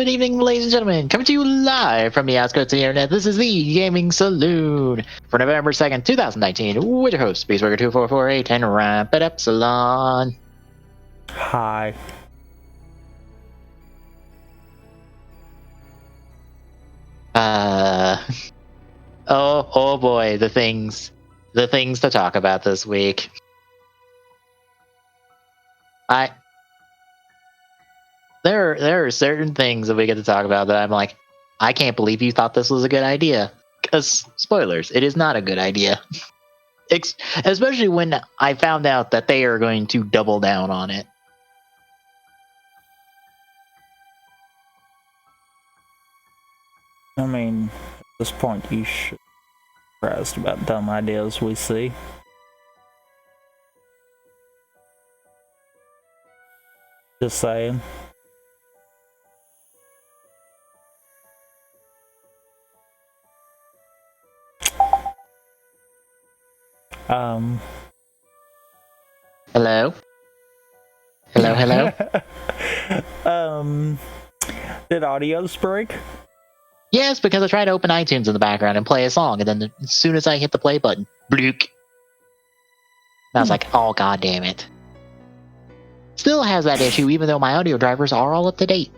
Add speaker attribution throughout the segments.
Speaker 1: Good evening, ladies and gentlemen. Coming to you live from the outskirts of the internet. This is the Gaming Saloon for November 2nd, 2019. With your host, Beastburger2448 and Rapid Epsilon.
Speaker 2: Hi.
Speaker 1: Oh boy, the things to talk about this week. There are certain things that we get to talk about that I'm like, I can't believe you thought this was a good idea. Because, spoilers, it is not a good idea. Especially when I found out that they are going to double down on it.
Speaker 2: I mean, at this point, you should be surprised about dumb ideas we see. Just saying.
Speaker 1: Hello? Hello?
Speaker 2: Did audios break?
Speaker 1: Yes, because I tried to open iTunes in the background and play a song, and then as soon as I hit the play button, bloop. I was like, oh, god damn it. Still has that issue, even though my audio drivers are all up to date.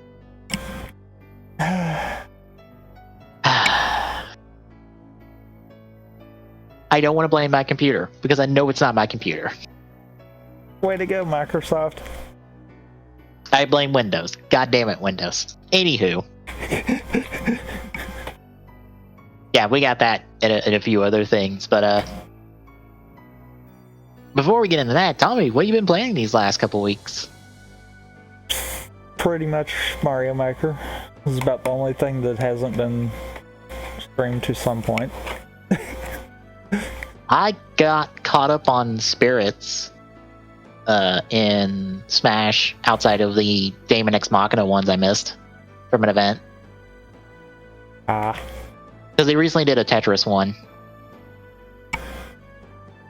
Speaker 1: I don't want to blame my computer, because I know it's not my computer.
Speaker 2: Way to go, Microsoft.
Speaker 1: I blame Windows. God damn it, Windows. Anywho. Yeah, we got that and a few other things, but before we get into that, Tommy, what have you been playing these last couple weeks?
Speaker 2: Pretty much Mario Maker. This is about the only thing that hasn't been streamed to some point.
Speaker 1: I got caught up on Spirits in Smash outside of the Daemon X Machina ones I missed from an event. Because they recently did a Tetris one.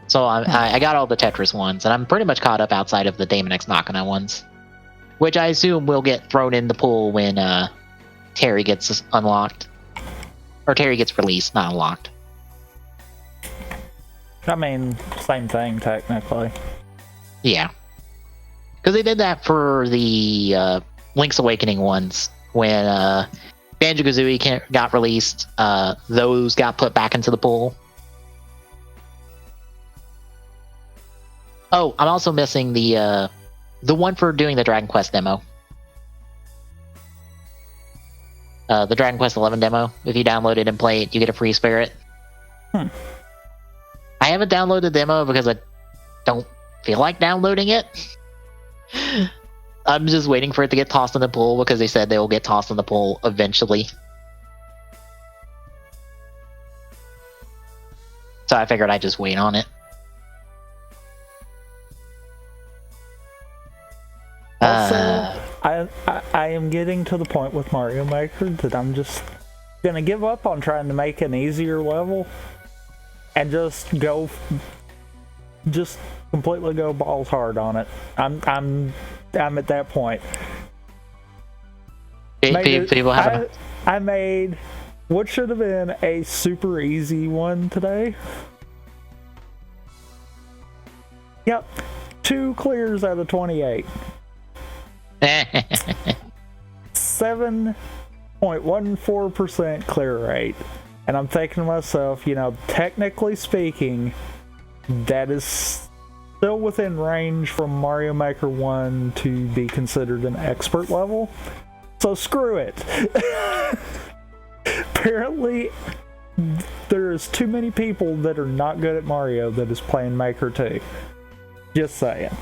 Speaker 1: So I got all the Tetris ones, and I'm pretty much caught up outside of the Daemon X Machina ones. Which I assume will get thrown in the pool when Terry gets unlocked. Or Terry gets released, not unlocked.
Speaker 2: I mean, same thing, technically.
Speaker 1: Yeah. Because they did that for the Link's Awakening ones. When Banjo-Kazooie got released, those got put back into the pool. Oh, I'm also missing the one for doing the Dragon Quest demo. The Dragon Quest 11 demo. If you download it and play it, you get a free spirit. I haven't downloaded the demo because I don't feel like downloading it. I'm just waiting for it to get tossed in the pool because they said they will get tossed in the pool eventually. So I figured I'd just wait on it.
Speaker 2: Also, I am getting to the point with Mario Maker that I'm just gonna give up on trying to make an easier level and just completely go balls hard on it. I'm at that point. I made what should have been a super easy one today. Yep, 2 clears out of 28. 7.14% clear rate. And I'm thinking to myself, technically speaking, that is still within range from Mario Maker 1 to be considered an expert level. So screw it. Apparently, there's too many people that are not good at Mario that is playing Maker 2. Just saying.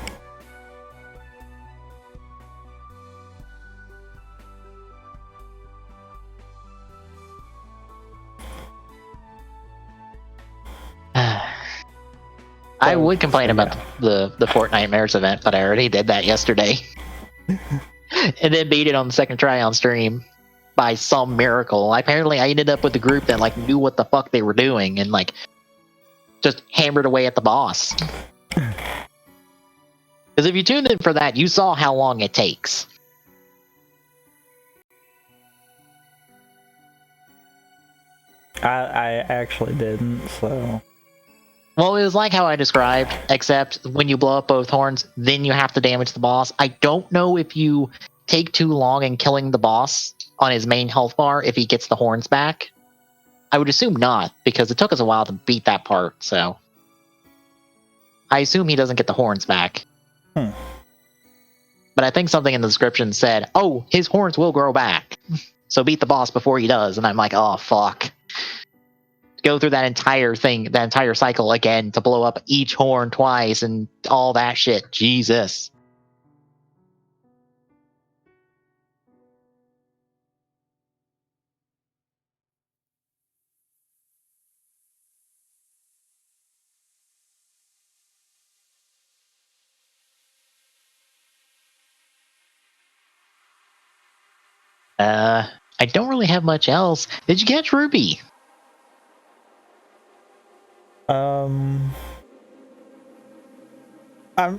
Speaker 1: I would complain about the Fortnite Mares event, but I already did that yesterday. And then beat it on the second try on stream by some miracle. Apparently I ended up with a group that knew what the fuck they were doing and just hammered away at the boss. Because if you tuned in for that, you saw how long it takes.
Speaker 2: I actually didn't, so.
Speaker 1: Well, it was like how I described, except when you blow up both horns, then you have to damage the boss. I don't know if you take too long in killing the boss on his main health bar if he gets the horns back. I would assume not, because it took us a while to beat that part, so. I assume he doesn't get the horns back.
Speaker 2: Hmm.
Speaker 1: But I think something in the description said, oh, his horns will grow back. So beat the boss before he does. And I'm like, oh, fuck. Go through that entire thing, that entire cycle again to blow up each horn twice and all that shit. Jesus. I don't really have much else. Did you catch Ruby?
Speaker 2: I'm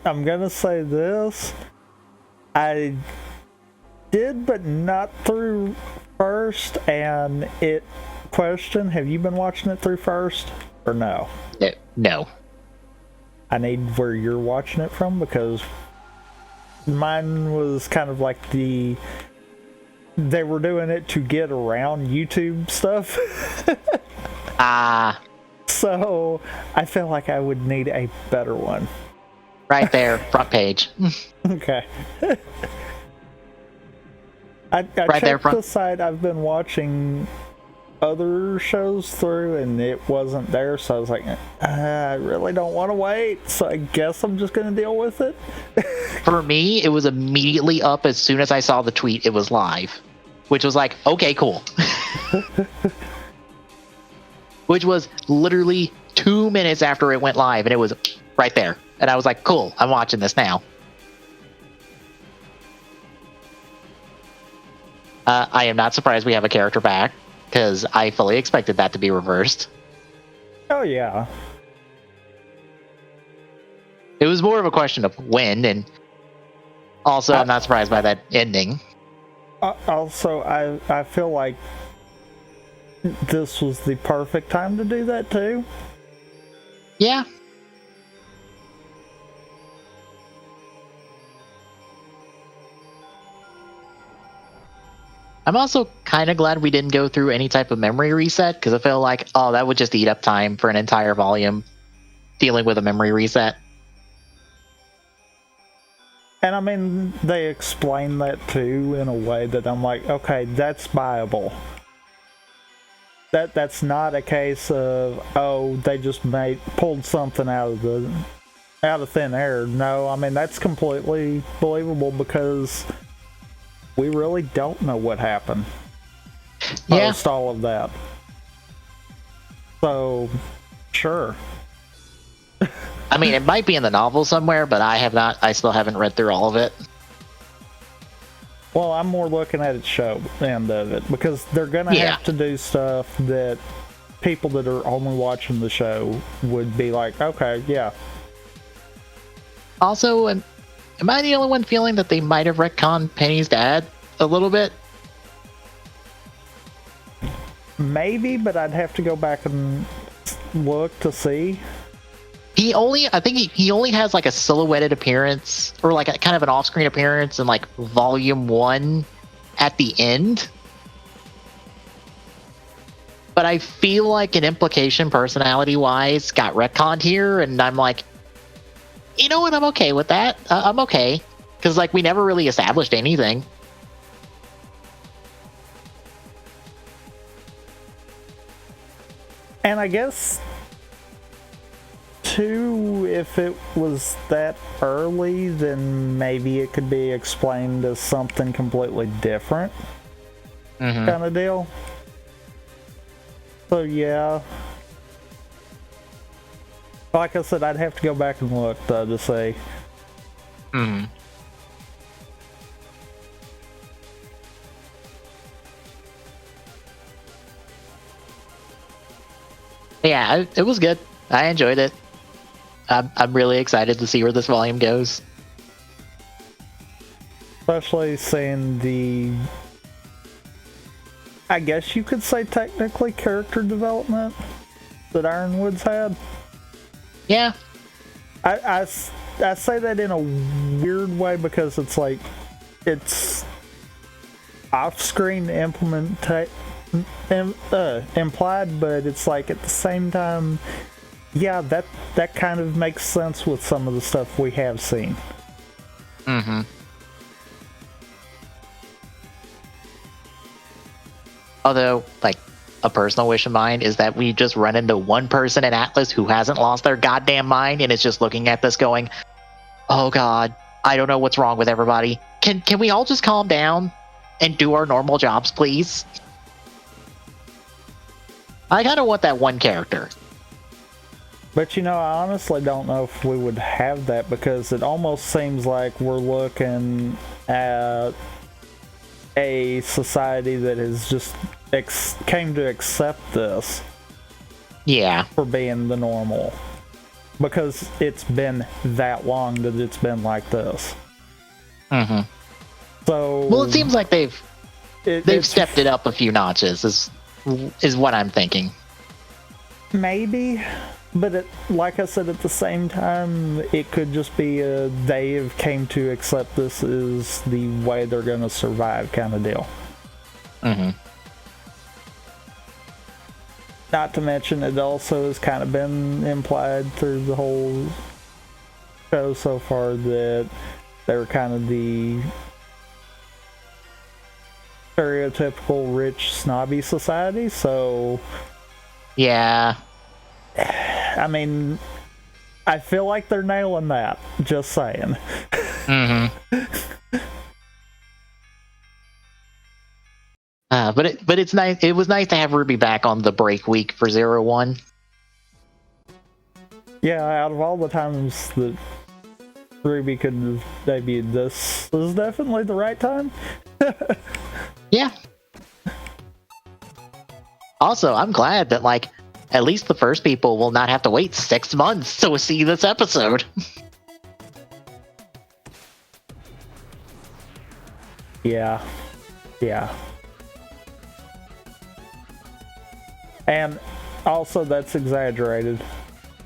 Speaker 2: gonna say this. I did, but not through first. And question: have you been watching it through first or no?
Speaker 1: No.
Speaker 2: I need where you're watching it from, because mine was kind of like they were doing it to get around YouTube stuff. So I feel like I would need a better one.
Speaker 1: Right there, front page.
Speaker 2: Okay. I
Speaker 1: right there,
Speaker 2: checked the site I've been watching other shows through, and it wasn't there, so I was like, I really don't want to wait, so I guess I'm just going to deal with it.
Speaker 1: For me, it was immediately up as soon as I saw the tweet it was live, which was like, okay, cool. Which was literally 2 minutes after it went live, and it was right there. And I was like, cool, I'm watching this now. I am not surprised we have a character back, because I fully expected that to be reversed.
Speaker 2: Oh, yeah.
Speaker 1: It was more of a question of when, and also I'm not surprised by that ending.
Speaker 2: Also, I feel like this was the perfect time to do that, too.
Speaker 1: Yeah. I'm also kind of glad we didn't go through any type of memory reset, because I feel like, oh, that would just eat up time for an entire volume dealing with a memory reset.
Speaker 2: And I mean, they explain that too in a way that I'm like, okay, that's viable. That's not a case of, oh, they just pulled something out of thin air. No, I mean, that's completely believable, because we really don't know what happened post all of that. So, sure.
Speaker 1: I mean, it might be in the novel somewhere, but I still haven't read through all of it.
Speaker 2: Well, I'm more looking at its show end of it, because they're gonna have to do stuff that people that are only watching the show would be like, okay, yeah.
Speaker 1: Also, am I the only one feeling that they might have retconned Penny's dad a little bit?
Speaker 2: Maybe, but I'd have to go back and look to see.
Speaker 1: I think he only has like a silhouetted appearance, or like a kind of an off-screen appearance in like volume 1 at the end. But I feel like an implication personality-wise got retconned here, and I'm like, you know what, I'm okay with that. I'm okay. Because like we never really established anything.
Speaker 2: And I guess too, if it was that early, then maybe it could be explained as something completely different, kind of deal. So yeah, like I said, I'd have to go back and look though to see.
Speaker 1: Yeah, it was good. I enjoyed it. I'm really excited to see where this volume goes.
Speaker 2: Especially seeing I guess you could say technically character development that Ironwood's had.
Speaker 1: Yeah.
Speaker 2: I say that in a weird way because it's like it's off-screen implied, but it's like at the same time, yeah, that kind of makes sense with some of the stuff we have seen.
Speaker 1: Mm-hmm. Although, like, a personal wish of mine is that we just run into one person in Atlas who hasn't lost their goddamn mind and is just looking at this going, oh god, I don't know what's wrong with everybody. Can we all just calm down and do our normal jobs, please? I kind of want that one character.
Speaker 2: But I honestly don't know if we would have that because it almost seems like we're looking at a society that has just came to accept this.
Speaker 1: Yeah.
Speaker 2: For being the normal. Because it's been that long that it's been like this.
Speaker 1: Mm-hmm.
Speaker 2: So...
Speaker 1: Well, it seems like they've stepped it up a few notches, is what I'm thinking.
Speaker 2: Maybe. But like I said, at the same time, it could just be they have came to accept this is the way they're going to survive kind of deal.
Speaker 1: Mm-hmm.
Speaker 2: Not to mention, it also has kind of been implied through the whole show so far that they're kind of the stereotypical rich, snobby society, so...
Speaker 1: Yeah.
Speaker 2: I mean, I feel like they're nailing that. Just saying.
Speaker 1: Mm-hmm. But it's nice. It was nice to have Ruby back on the break week for 01.
Speaker 2: Yeah, out of all the times that Ruby could have debuted, this is definitely the right time.
Speaker 1: Yeah. Also, I'm glad that at least the first people will not have to wait 6 months to see this episode.
Speaker 2: Yeah. And also, that's exaggerated.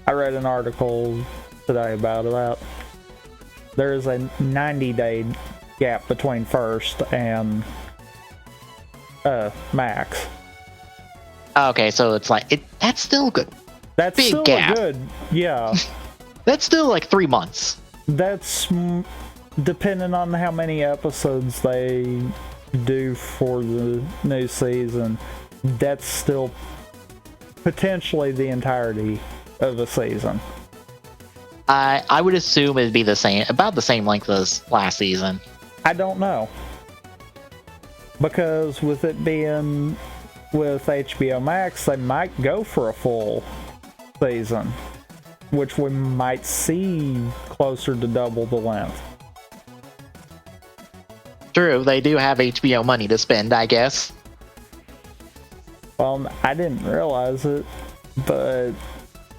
Speaker 2: I read an article today about there is a 90-day gap between first and max.
Speaker 1: Okay, so it's that's still good.
Speaker 2: That's
Speaker 1: big
Speaker 2: still
Speaker 1: gap.
Speaker 2: Good, yeah.
Speaker 1: That's still 3 months.
Speaker 2: That's depending on how many episodes they do for the new season. That's still potentially the entirety of a season.
Speaker 1: I would assume it'd be about the same length as last season.
Speaker 2: I don't know. Because with it being with HBO Max, they might go for a full season, which we might see closer to double the length.
Speaker 1: True, they do have HBO money to spend, I guess.
Speaker 2: Well, I didn't realize it, but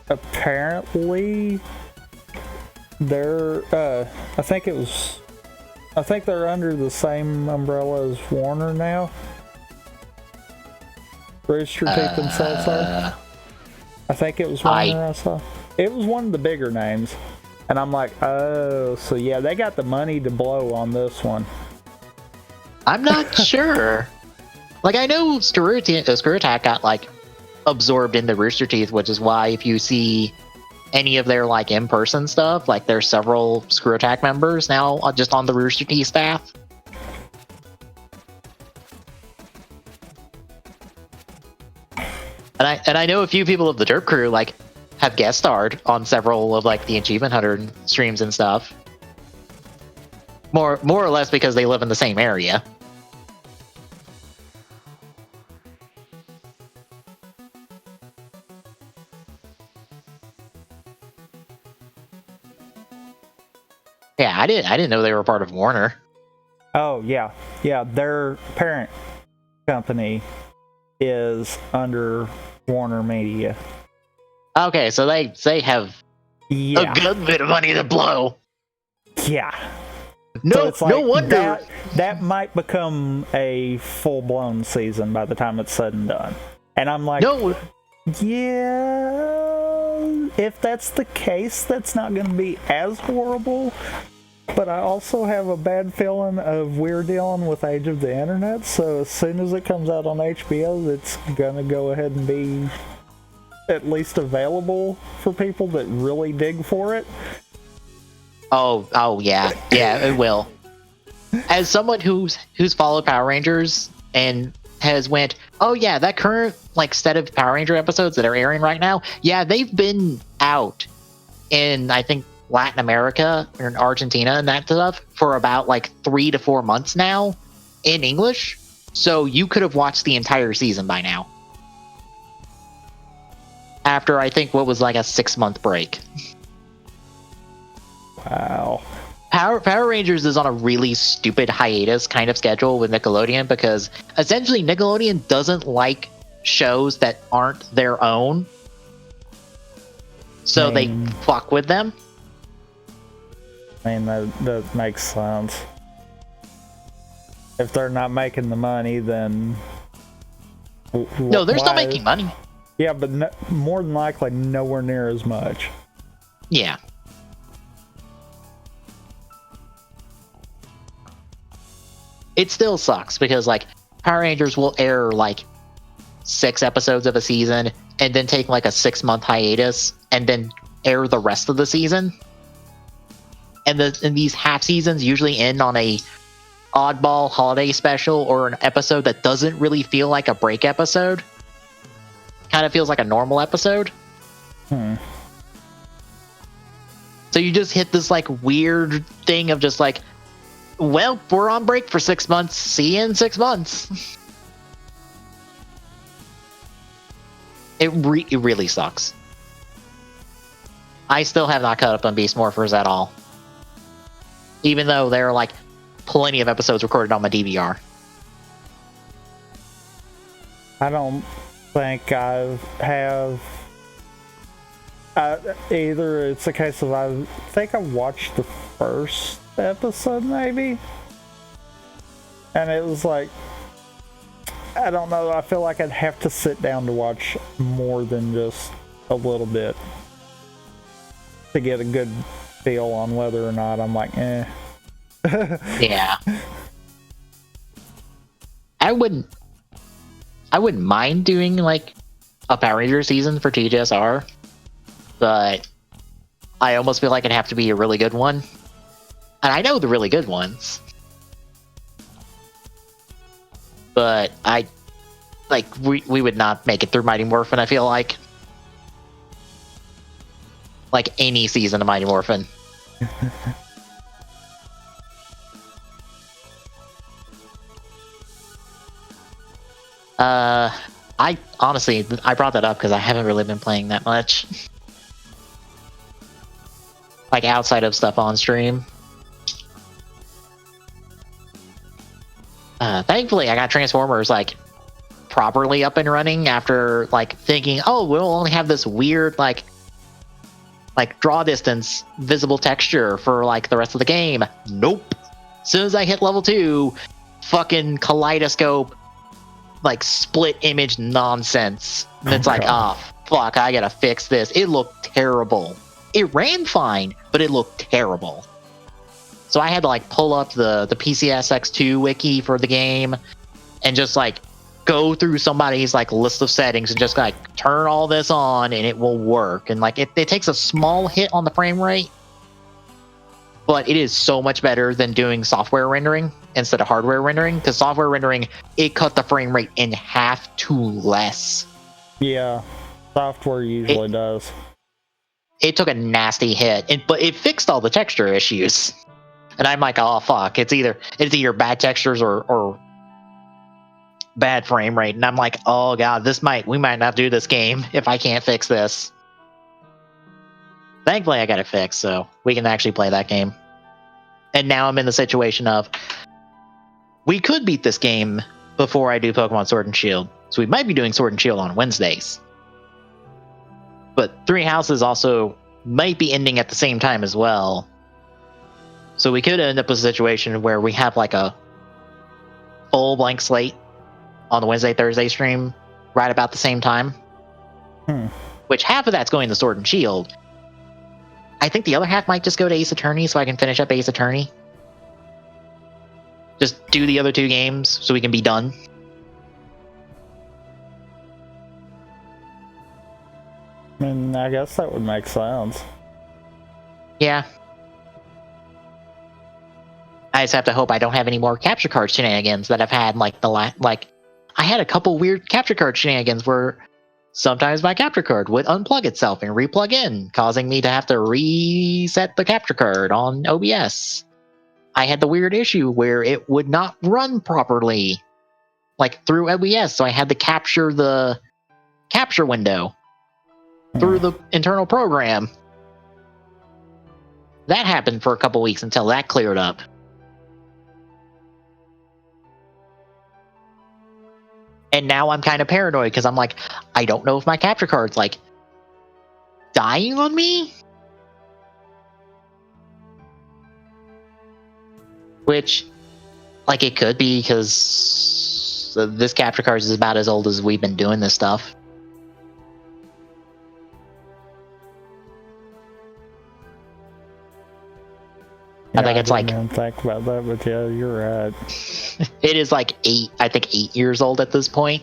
Speaker 2: apparently they're I think they're under the same umbrella as Warner now. Rooster Teeth themselves are. I think it was Warner I saw. It was one of the bigger names. And I'm like, oh, so yeah, they got the money to blow on this one.
Speaker 1: I'm not sure. I know Screw Attack got absorbed into Rooster Teeth, which is why if you see any of their in-person stuff, there's several Screw Attack members now just on the Rooster Teeth staff. And I know a few people of the Derp crew have guest starred on several of the Achievement Hunter streams and stuff. More or less because they live in the same area. Yeah, I didn't know they were part of Warner.
Speaker 2: Oh yeah. Their parent company is under Warner Media.
Speaker 1: Okay, so they have a good bit of money to blow.
Speaker 2: Yeah.
Speaker 1: No,
Speaker 2: it's like
Speaker 1: no wonder.
Speaker 2: that might become a full-blown season by the time it's said and done. And I'm like,
Speaker 1: No,
Speaker 2: yeah, if that's the case, that's not going to be as horrible. But I also have a bad feeling of we're dealing with Age of the Internet, so as soon as it comes out on HBO, it's going to go ahead and be at least available for people that really dig for it.
Speaker 1: oh yeah, it will. As someone who's followed Power Rangers and has went, oh yeah, that current like set of Power Ranger episodes that are airing right now, yeah, they've been out in I think Latin America or in Argentina and that stuff for about like 3 to 4 months now in English. So you could have watched the entire season by now. After I think what was like a 6-month break.
Speaker 2: Wow.
Speaker 1: Power Rangers is on a really stupid hiatus kind of schedule with Nickelodeon because essentially Nickelodeon doesn't like shows that aren't their own. So they fuck with them.
Speaker 2: I mean, that makes sense. If they're not making the money, then...
Speaker 1: No, they're still making money.
Speaker 2: Yeah, but more than likely nowhere near as much.
Speaker 1: Yeah. It still sucks because like Power Rangers will air like 6 episodes of a season and then take like a 6-month hiatus and then air the rest of the season. And these half seasons usually end on a oddball holiday special or an episode that doesn't really feel like a break episode. Kind of feels like a normal episode. So you just hit this like weird thing of just like, well, we're on break for 6 months. See you in 6 months. It really sucks. I still have not caught up on Beast Morphers at all. Even though there are like plenty of episodes recorded on my DVR.
Speaker 2: I don't think I have. Either it's a case of I think I watched the first episode maybe, and it was like, I don't know, I feel like I'd have to sit down to watch more than just a little bit to get a good feel on whether or not I'm like, eh.
Speaker 1: Yeah. I wouldn't mind doing like a Power Ranger season for TGSR, but I almost feel like it'd have to be a really good one. And I know the really good ones. But we would not make it through Mighty Morphin, I feel like. Like any season of Mighty Morphin. I honestly brought that up because I haven't really been playing that much. Like outside of stuff on stream. Thankfully, I got Transformers like properly up and running after like thinking, oh, we'll only have this weird like draw distance visible texture for like the rest of the game. Nope. As soon as I hit level 2, fucking kaleidoscope, like split image nonsense. And it's like, oh fuck, I gotta fix this. It looked terrible. It ran fine, but it looked terrible. So I had to like pull up the PCSX2 wiki for the game and just like go through somebody's like list of settings and just like turn all this on and it will work. And like it takes a small hit on the frame rate, but it is so much better than doing software rendering instead of hardware rendering, because software rendering, it cut the frame rate in half to less.
Speaker 2: Yeah, software usually does.
Speaker 1: It took a nasty hit, but it fixed all the texture issues. And I'm like, oh fuck, it's either bad textures or bad frame rate. And I'm like, oh god, we might not do this game if I can't fix this. Thankfully I got it fixed, so we can actually play that game. And now I'm in the situation of, we could beat this game before I do Pokemon Sword and Shield. So we might be doing Sword and Shield on Wednesdays. But Three Houses also might be ending at the same time as well. So we could end up with a situation where we have like a full blank slate on the Wednesday, Thursday stream right about the same time. Which half of that's going to Sword and Shield. I think the other half might just go to Ace Attorney so I can finish up Ace Attorney. Just do the other 2 games so we can be done.
Speaker 2: I mean, I guess that would make sense.
Speaker 1: Yeah. I just have to hope I don't have any more capture card shenanigans that I've had like I had a couple weird capture card shenanigans where sometimes my capture card would unplug itself and replug in, causing me to have to reset the capture card on OBS. I had the weird issue where it would not run properly, like through OBS, so I had to capture the capture window through the internal program. That happened for a couple weeks until that cleared up. And now I'm kind of paranoid because I'm like, I don't know if my capture card's like dying on me. Which, like, it could be because this capture card is about as old as we've been doing this stuff.
Speaker 2: Yeah,
Speaker 1: I think it's
Speaker 2: didn't even think about that, but yeah, you're right.
Speaker 1: It is like 8 years old at this point.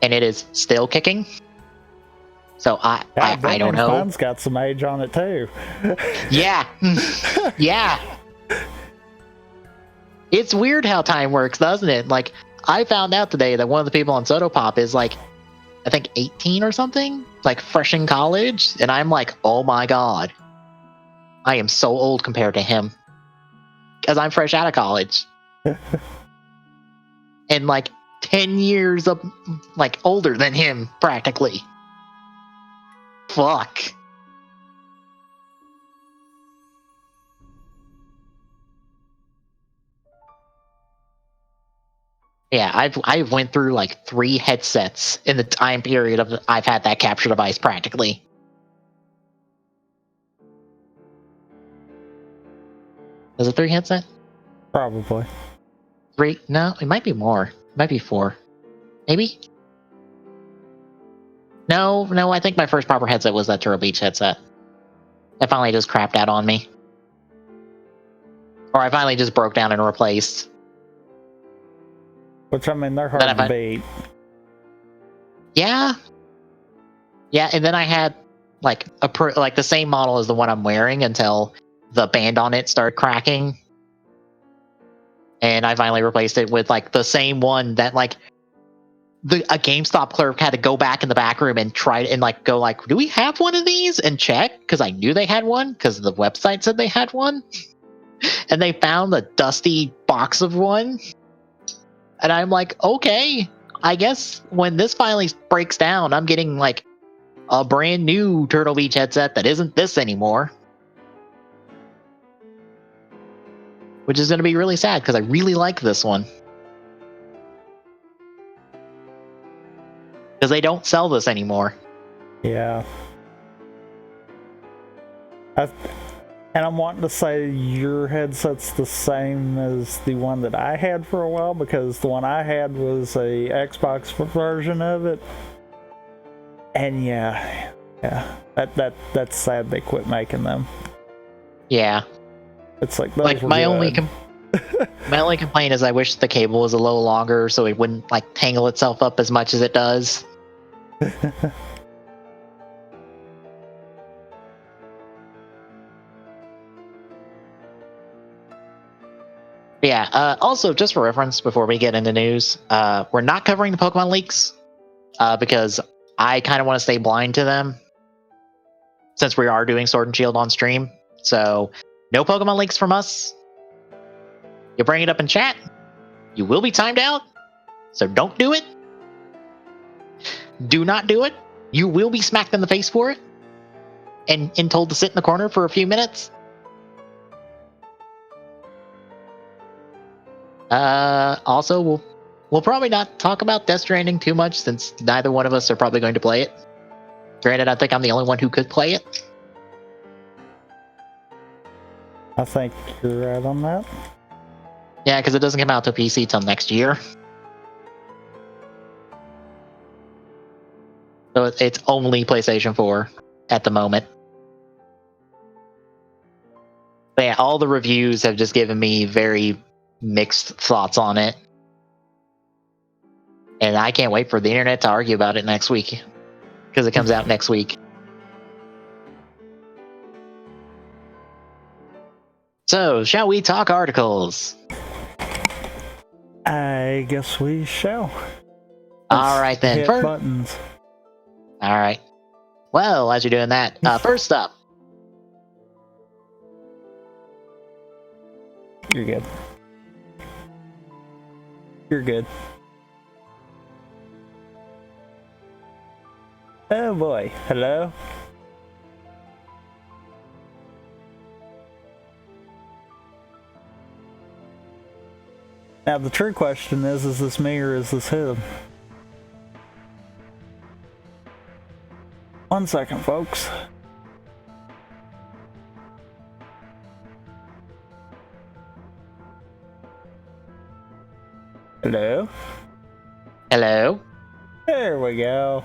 Speaker 1: And it is still kicking. So I don't know.
Speaker 2: Mine's got some age on it too.
Speaker 1: Yeah. Yeah. It's weird how time works, doesn't it? Like, I found out today that one of the people on Sotopop is like, I think 18 or something, like fresh in college. And I'm like, oh my God, I am so old compared to him. Because I'm fresh out of college. And like 10 years up, like older than him, practically. Fuck. Yeah, I've went through like 3 headsets in the time period of I've had that capture device practically. Is it 3 headset?
Speaker 2: Probably.
Speaker 1: 3? No, it might be more. It might be 4. Maybe? No, I think my first proper headset was that Turtle Beach headset. It finally just crapped out on me. Or I finally just broke down and replaced.
Speaker 2: Which, I mean, they're hard to beat.
Speaker 1: Yeah. Yeah, and then I had like the same model as the one I'm wearing until the band on it started cracking. And I finally replaced it with like the same one that like a GameStop clerk had to go back in the back room and try and like go like, do we have one of these? And check, because I knew they had one because the website said they had one. And they found a dusty box of one. And I'm like, okay, I guess when this finally breaks down, I'm getting like a brand new Turtle Beach headset that isn't this anymore. Which is going to be really sad because I really like this one. Because they don't sell this anymore.
Speaker 2: Yeah. And I'm wanting to say your headset's the same as the one that I had for a while, because the one I had was a Xbox version of it. And yeah, that's sad they quit making them.
Speaker 1: Yeah.
Speaker 2: It's like
Speaker 1: my only complaint is I wish the cable was a little longer so it wouldn't like tangle itself up as much as it does. Yeah, also, just for reference, before we get into news, we're not covering the Pokemon leaks, because I kind of want to stay blind to them, since we are doing Sword and Shield on stream. So, no Pokemon leaks from us. You bring it up in chat, you will be timed out, so don't do it. Do not do it. You will be smacked in the face for it, and told to sit in the corner for a few minutes. Also, we'll probably not talk about Death Stranding too much since neither one of us are probably going to play it. Granted, I think I'm the only one who could play it.
Speaker 2: I think you're right on that.
Speaker 1: Yeah, because it doesn't come out to PC till next year. So it's only PlayStation 4 at the moment. But yeah, all the reviews have just given me very mixed thoughts on it. And I can't wait for the internet to argue about it next week. Because it comes out next week. So, shall we talk articles?
Speaker 2: I guess we shall.
Speaker 1: All right then.
Speaker 2: Hit buttons.
Speaker 1: All right. Well, as you're doing that, first up.
Speaker 2: You're good. You're good. Oh boy. Hello? Now the true question is this me or is this him? 1 second, folks. Hello?
Speaker 1: Hello?
Speaker 2: There we go.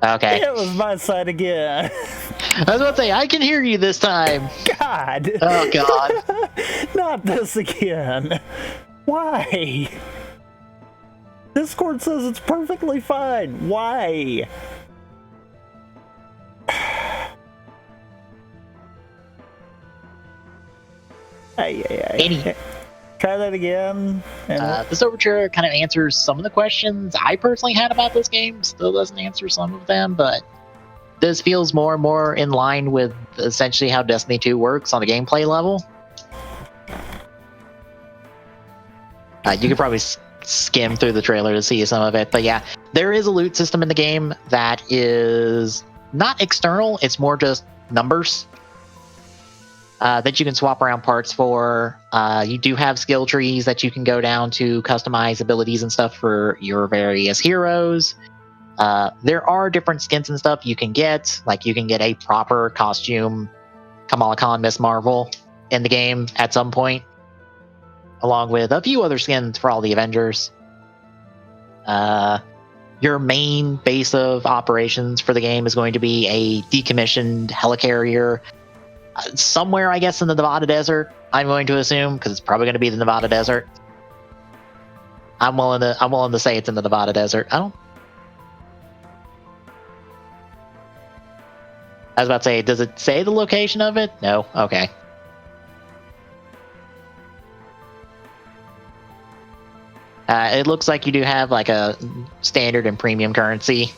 Speaker 1: Okay.
Speaker 2: It was my side again.
Speaker 1: I was about to say, I can hear you this time.
Speaker 2: God.
Speaker 1: Oh, God.
Speaker 2: Not this again. Why? Discord says it's perfectly fine. Why? Hey. Try that again.
Speaker 1: This overture kind of answers some of the questions I personally had about this game. Still doesn't answer some of them, but this feels more and more in line with essentially how Destiny 2 works on a gameplay level. You could probably skim through the trailer to see some of it, but yeah, there is a loot system in the game that is not external, it's more just numbers that you can swap around parts for. You do have skill trees that you can go down to customize abilities and stuff for your various heroes. There are different skins and stuff you can get, like you can get a proper costume Kamala Khan Miss Marvel in the game at some point, along with a few other skins for all the Avengers. Your main base of operations for the game is going to be a decommissioned helicarrier somewhere, I guess, in the Nevada desert. I'm going to assume, because it's probably going to be the Nevada desert. I'm willing to say it's in the Nevada desert. I was about to say, does it say the location of it? No. Okay. It looks like you do have like a standard and premium currency.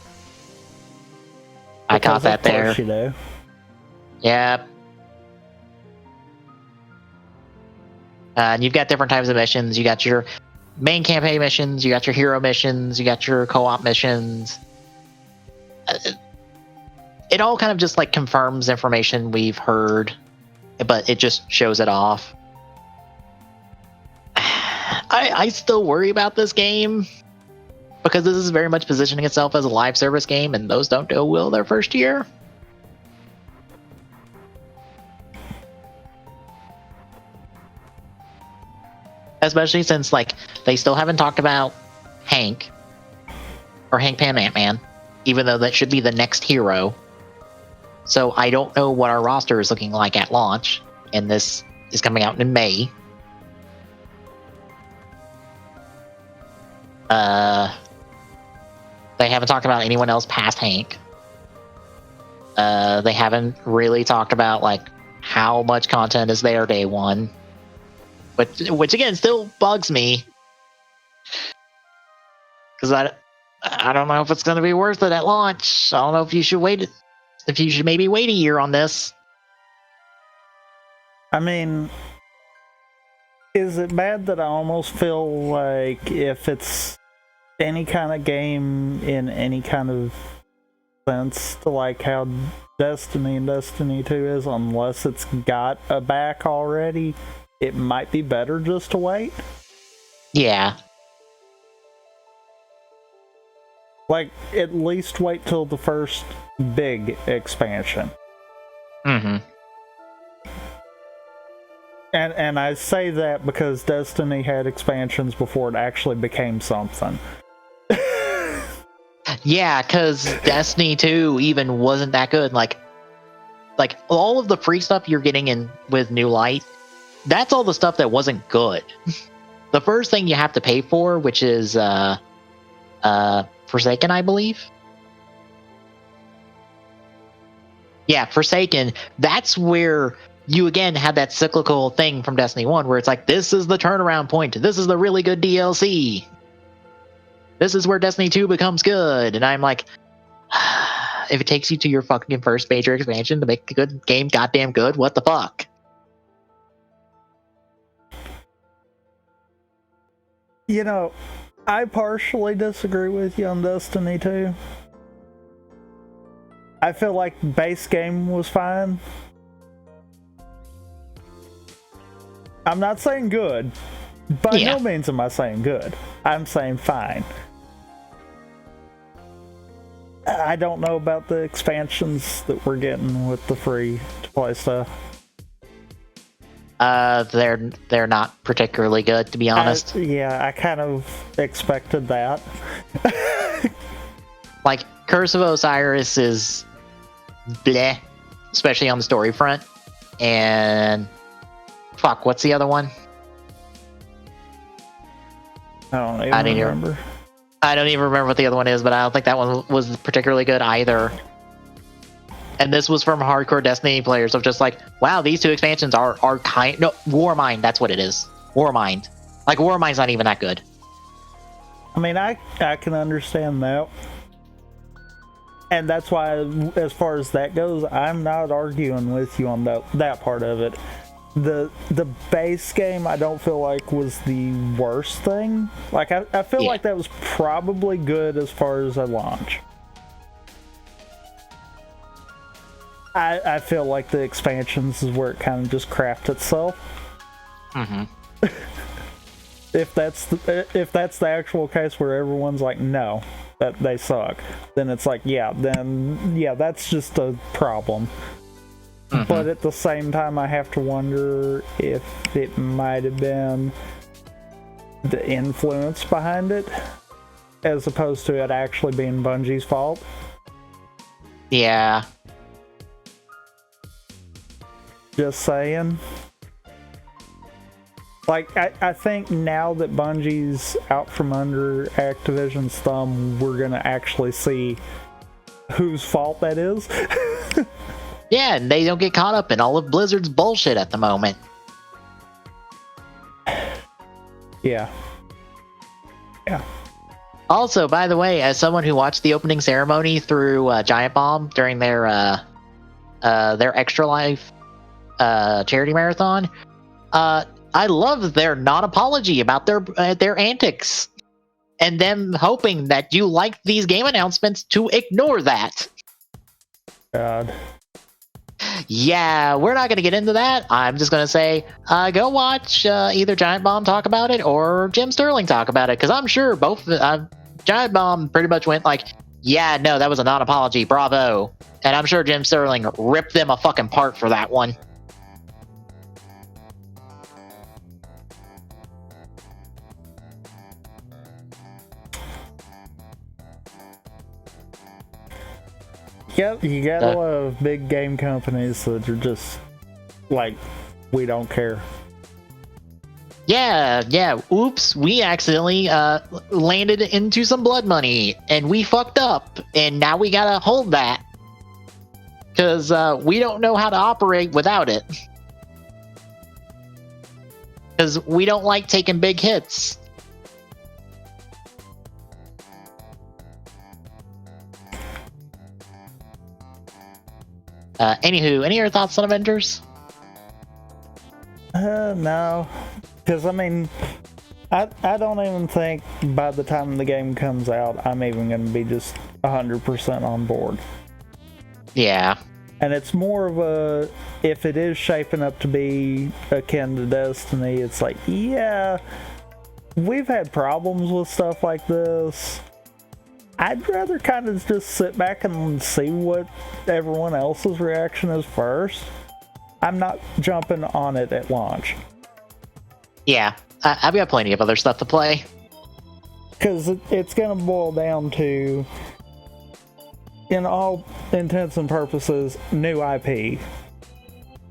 Speaker 1: I caught that there.
Speaker 2: You know.
Speaker 1: Yep. And you've got different types of missions. You got your main campaign missions, you got your hero missions, you got your co-op missions. It all kind of just like confirms information we've heard, but it just shows it off. I still worry about this game because this is very much positioning itself as a live service game, and those don't do well their first year. Especially since, like, they still haven't talked about Hank or Hank Pym Ant-Man, even though that should be the next hero. So I don't know what our roster is looking like at launch, and this is coming out in May. They haven't talked about anyone else past Hank. They haven't really talked about, like, how much content is there day one. Which again still bugs me, because I don't know if it's going to be worth it at launch. I don't know if you should wait. If you should maybe wait a year on this.
Speaker 2: I mean, is it bad that I almost feel like if it's any kind of game in any kind of sense to like how Destiny and Destiny 2 is, unless it's got a back already, it might be better just to wait?
Speaker 1: Yeah.
Speaker 2: Like, at least wait till the first big expansion.
Speaker 1: Mm-hmm.
Speaker 2: And I say that because Destiny had expansions before it actually became something.
Speaker 1: Yeah, because Destiny 2 even wasn't that good. Like all of the free stuff you're getting in with New Light, that's all the stuff that wasn't good. The first thing you have to pay for, which is Forsaken, I believe. Yeah, Forsaken, that's where you again have that cyclical thing from Destiny 1 where it's like, this is the turnaround point. This is the really good DLC. This is where Destiny 2 becomes good. And I'm like, if it takes you to your fucking first major expansion to make a good game goddamn good, what the fuck?
Speaker 2: You know, I partially disagree with you on Destiny 2. I feel like base game was fine. I'm not saying good. By no means am I saying good. I'm saying fine. I don't know about the expansions that we're getting with the free to play stuff.
Speaker 1: They're not particularly good, to be honest.
Speaker 2: I kind of expected that.
Speaker 1: Like, Curse of Osiris is bleh, especially on the story front. And fuck, what's the other one?
Speaker 2: I don't even remember.
Speaker 1: I don't even remember what the other one is, but I don't think that one was particularly good either. And this was from hardcore Destiny players of just like, wow, these two expansions are no, Warmind, that's what it is. Warmind. Like, Warmind's not even that good.
Speaker 2: I mean, I can understand that. And that's why, as far as that goes, I'm not arguing with you on that part of it. The base game, I don't feel like was the worst thing. Like, I feel like that was probably good as far as a launch. I feel like the expansions is where it kind of just crapped itself.
Speaker 1: Mm-hmm.
Speaker 2: If that's the actual case where everyone's like, no, that they suck, then it's like, that's just a problem. Mm-hmm. But at the same time, I have to wonder if it might have been the influence behind it, as opposed to it actually being Bungie's fault.
Speaker 1: Yeah.
Speaker 2: Just saying. Like, I think now that Bungie's out from under Activision's thumb, we're gonna actually see whose fault that is.
Speaker 1: Yeah, and they don't get caught up in all of Blizzard's bullshit at the moment.
Speaker 2: Yeah.
Speaker 1: Also, by the way, as someone who watched the opening ceremony through Giant Bomb during their Extra Life charity marathon, I love their non-apology about their antics, and them hoping that you like these game announcements to ignore that.
Speaker 2: God.
Speaker 1: Yeah, we're not going to get into that. I'm just going to say, go watch either Giant Bomb talk about it or Jim Sterling talk about it, because I'm sure both Giant Bomb pretty much went like, yeah, no, that was a non-apology, bravo. And I'm sure Jim Sterling ripped them a fucking part for that one.
Speaker 2: Yep, you got a lot of big game companies that are just like, we don't care.
Speaker 1: Yeah. Oops, we accidentally landed into some blood money, and we fucked up, and now we gotta hold that. Because we don't know how to operate without it. Because we don't like taking big hits. Anywho, any other thoughts on Avengers?
Speaker 2: No. Because, I mean, I don't even think by the time the game comes out, I'm even going to be just 100% on board.
Speaker 1: Yeah.
Speaker 2: And it's more of a, if it is shaping up to be akin to Destiny, it's like, yeah, we've had problems with stuff like this. I'd rather kind of just sit back and see what everyone else's reaction is first. I'm not jumping on it at launch.
Speaker 1: Yeah, I've got plenty of other stuff to play.
Speaker 2: Because it's going to boil down to, in all intents and purposes, new IP.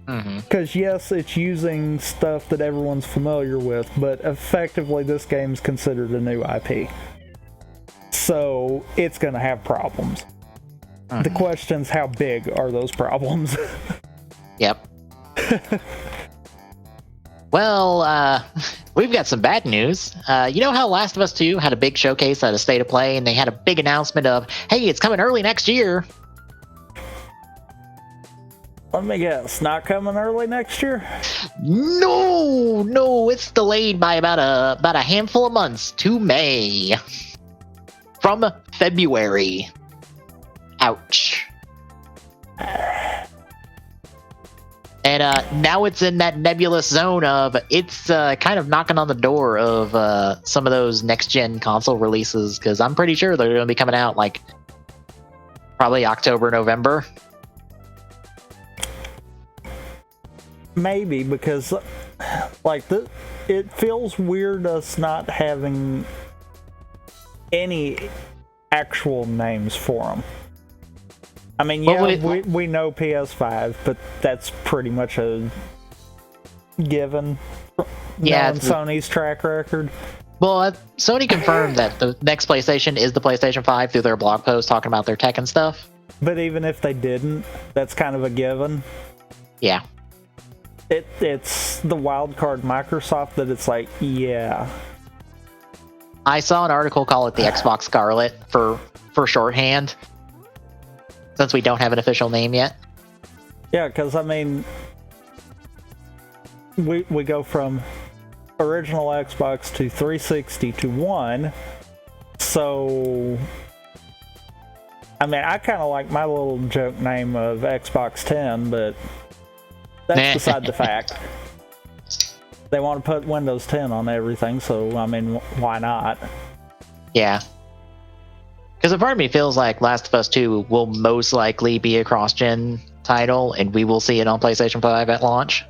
Speaker 2: Because yes, it's using stuff that everyone's familiar with, but effectively this game's considered a new IP. So it's going to have problems. The question's how big are those problems?
Speaker 1: Yep. Well, we've got some bad news. You know how Last of Us 2 had a big showcase at a State of Play, and they had a big announcement of, hey, it's coming early next year.
Speaker 2: Let me guess, not coming early next year?
Speaker 1: No, it's delayed by about a handful of months to May. From February. Ouch. And now it's in that nebulous zone of it's kind of knocking on the door of some of those next-gen console releases, because I'm pretty sure they're going to be coming out like probably October, November.
Speaker 2: Maybe, because like it feels weird us not having any actual names for them. I mean, yeah, we know PS5, but that's pretty much a given.
Speaker 1: Yeah,
Speaker 2: Sony's track record.
Speaker 1: Well, Sony confirmed that the next PlayStation is the PlayStation 5 through their blog post talking about their tech and stuff.
Speaker 2: But even if they didn't, that's kind of a given.
Speaker 1: Yeah.
Speaker 2: It's the wild card Microsoft that it's like, yeah.
Speaker 1: I saw an article call it the Xbox Scarlet for shorthand, since we don't have an official name yet.
Speaker 2: Yeah, because I mean, we go from original Xbox to 360 to One, so I mean, I kind of like my little joke name of Xbox 10, but that's beside the fact. They want to put Windows 10 on everything, so I mean, why not?
Speaker 1: Yeah. Because a part of me feels like Last of Us 2 will most likely be a cross-gen title, and we will see it on PlayStation 5 at launch.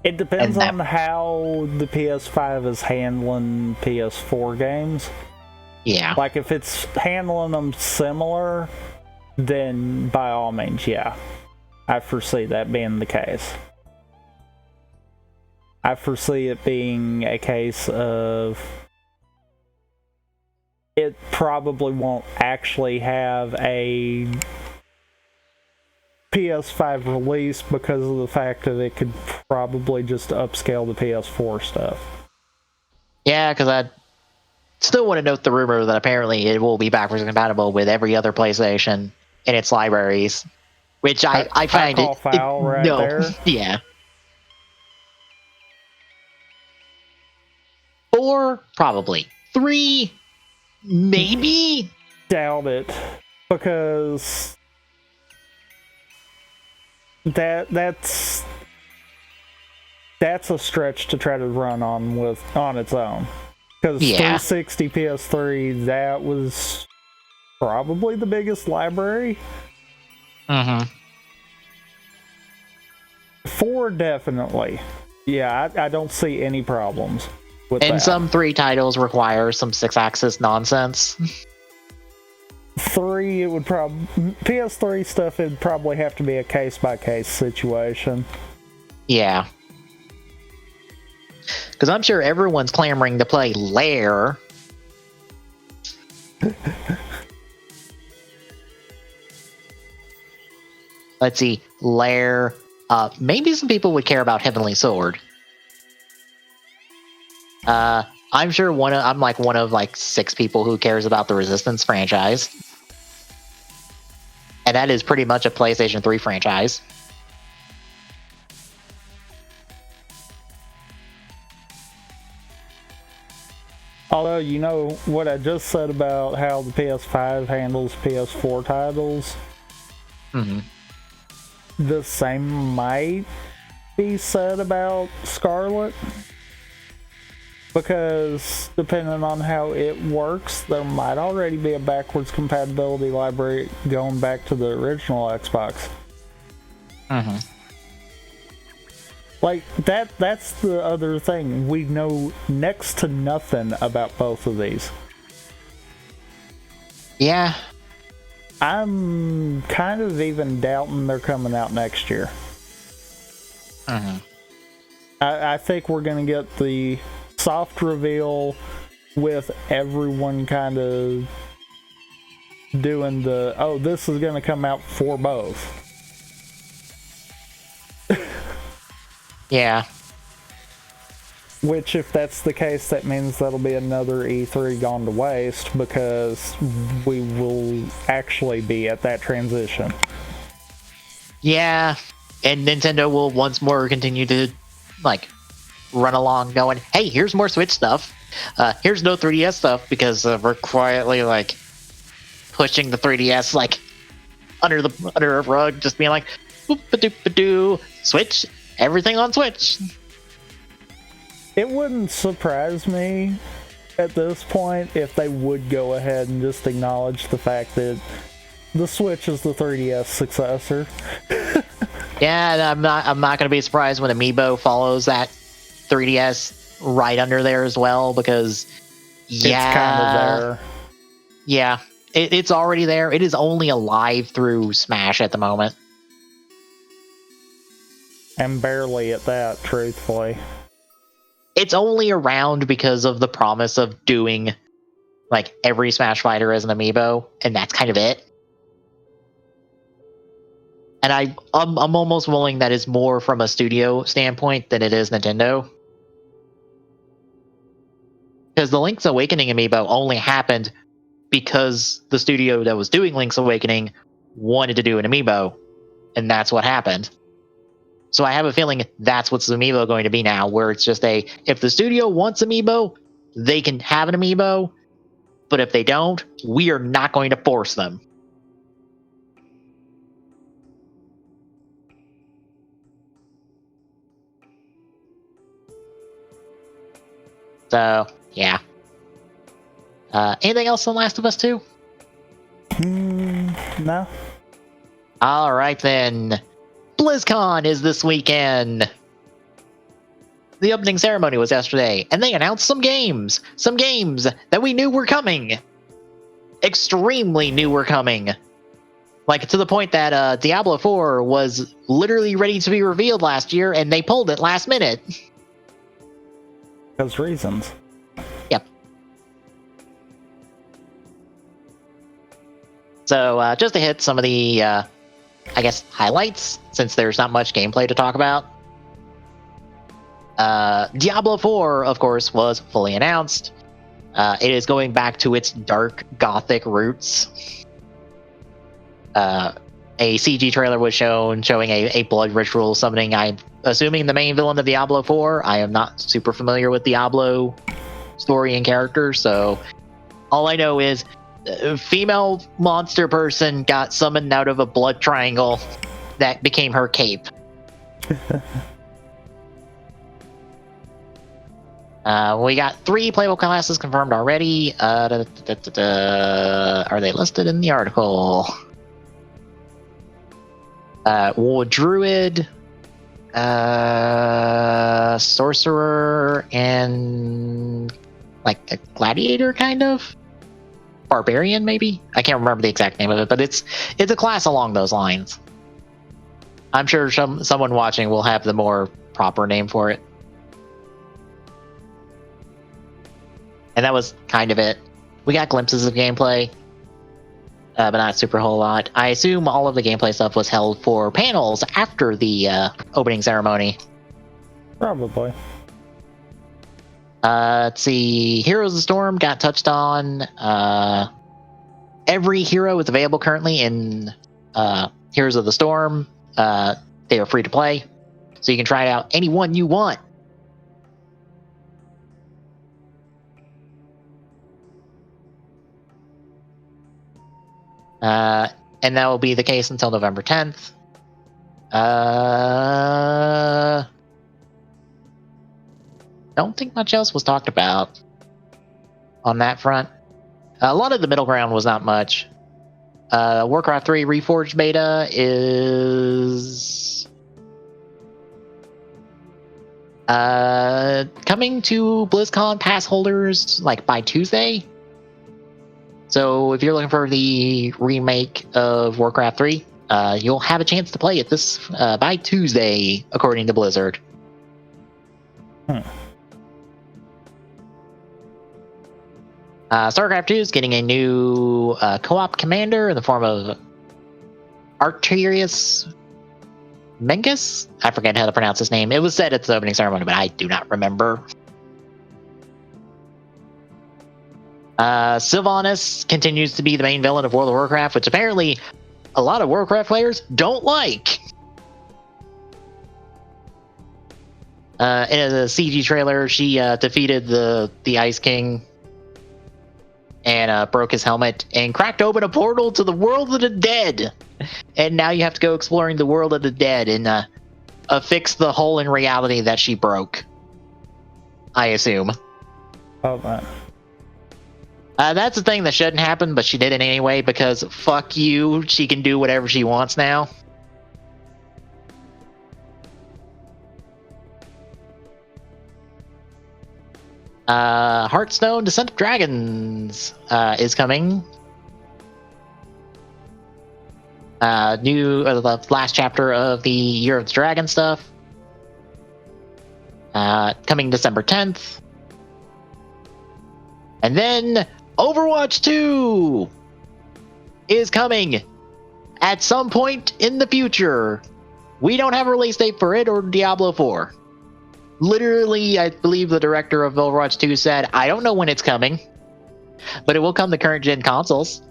Speaker 2: It depends on how the PS5 is handling PS4 games.
Speaker 1: Yeah.
Speaker 2: Like, if it's handling them similar, then by all means, yeah. I foresee that being the case. I foresee it being a case of it probably won't actually have a PS5 release because of the fact that it could probably just upscale the PS4 stuff.
Speaker 1: Yeah, because I still want to note the rumor that apparently it will be backwards compatible with every other PlayStation in its libraries, which I find
Speaker 2: foul right there.
Speaker 1: Yeah. 4, probably. 3, maybe?
Speaker 2: Doubt it, because that's a stretch to try to run on its own. Because 360 PS3, that was probably the biggest library. 4, definitely. Yeah, I don't see any problems with that.
Speaker 1: And some 3 titles require some 6-axis nonsense.
Speaker 2: 3, it would PS3 stuff, it'd probably have to be a case-by-case situation.
Speaker 1: Yeah. Because I'm sure everyone's clamoring to play Lair. Let's see, Lair. Maybe some people would care about Heavenly Sword. I'm sure I'm like one of like 6 people who cares about the Resistance franchise. And that is pretty much a PlayStation 3 franchise.
Speaker 2: Although, you know, what I just said about how the PS5 handles PS4 titles, the same might be said about Scarlet. because depending on how it works, there might already be a backwards compatibility library going back to the original Xbox. Like, that's the other thing. We know next to nothing about both of these.
Speaker 1: Yeah.
Speaker 2: I'm kind of even doubting they're coming out next year. I think we're going to get the soft reveal with everyone kind of doing the, oh, this is going to come out for both.
Speaker 1: Yeah.
Speaker 2: Which, if that's the case, that means that'll be another E3 gone to waste, because we will actually be at that transition.
Speaker 1: Yeah. And Nintendo will once more continue to, like, run along going, hey, here's more Switch stuff. Here's no 3DS stuff, because we're quietly, like, pushing the 3DS, like, under a rug, just being like, boop-a-doop-a-doo, Switch, everything on Switch.
Speaker 2: It wouldn't surprise me at this point if they would go ahead and just acknowledge the fact that the Switch is the 3DS successor.
Speaker 1: Yeah, and I'm not going to be surprised when Amiibo follows that 3DS right under there as well, because
Speaker 2: It's kind of there.
Speaker 1: Yeah, it's already there. It is only alive through Smash at the moment.
Speaker 2: And barely at that, truthfully.
Speaker 1: It's only around because of the promise of doing, like, every Smash fighter as an Amiibo, and that's kind of it. And I'm almost willing that is more from a studio standpoint than it is Nintendo. Because the Link's Awakening Amiibo only happened because the studio that was doing Link's Awakening wanted to do an Amiibo, and that's what happened. So I have a feeling that's what's Amiibo going to be now, where it's just if the studio wants Amiibo, they can have an Amiibo, but if they don't, we are not going to force them. So, yeah. Anything else on Last of Us 2?
Speaker 2: No.
Speaker 1: All right, then. BlizzCon is this weekend. The opening ceremony was yesterday, and they announced some games. Some games that we knew were coming. Extremely knew were coming. Like, to the point that Diablo 4 was literally ready to be revealed last year, and they pulled it last minute.
Speaker 2: Because reasons.
Speaker 1: Yep. So, just to hit some of the, I guess, highlights, since there's not much gameplay to talk about. Diablo 4, of course, was fully announced. It is going back to its dark, gothic roots. A CG trailer was showing a blood ritual summoning, I'm assuming, the main villain of Diablo 4. I am not super familiar with Diablo story and characters, so all I know is a female monster person got summoned out of a blood triangle that became her cape. We got 3 playable classes confirmed already. Are they listed in the article? Druid, sorcerer, and like a gladiator, kind of barbarian, maybe. I can't remember the exact name of it, but it's a class along those lines. I'm sure someone watching will have the more proper name for it. And that was kind of it. We got glimpses of gameplay, but not super whole lot. I assume all of the gameplay stuff was held for panels after the opening ceremony.
Speaker 2: Probably.
Speaker 1: Let's see. Heroes of the Storm got touched on. Every hero is available currently in Heroes of the Storm. They are free to play, so you can try out any one you want. And that will be the case until November 10th. don't think much else was talked about on that front. A lot of the middle ground was not much. Warcraft 3 Reforged beta is coming to BlizzCon pass holders like by Tuesday. So if you're looking for the remake of Warcraft 3, you'll have a chance to play it this by Tuesday, according to Blizzard. StarCraft 2 is getting a new co-op commander in the form of Arterius Mengus? I forget how to pronounce his name. It was said at the opening ceremony, but I do not remember. Sylvanas continues to be the main villain of World of Warcraft, which apparently a lot of Warcraft players don't like. In the CG trailer, she defeated the Ice King and broke his helmet and cracked open a portal to the world of the dead. And now you have to go exploring the world of the dead and fix the hole in reality that she broke. I assume.
Speaker 2: Oh, man.
Speaker 1: That's a thing that shouldn't happen, but she did it anyway because fuck you, she can do whatever she wants now. Hearthstone Descent of Dragons is coming. The last chapter of the Year of the Dragon stuff. Coming December 10th. And then Overwatch 2 is coming at some point in the future. We don't have a release date for it or Diablo 4. Literally, I believe the director of Overwatch 2 said, I don't know when it's coming, but it will come to current gen consoles.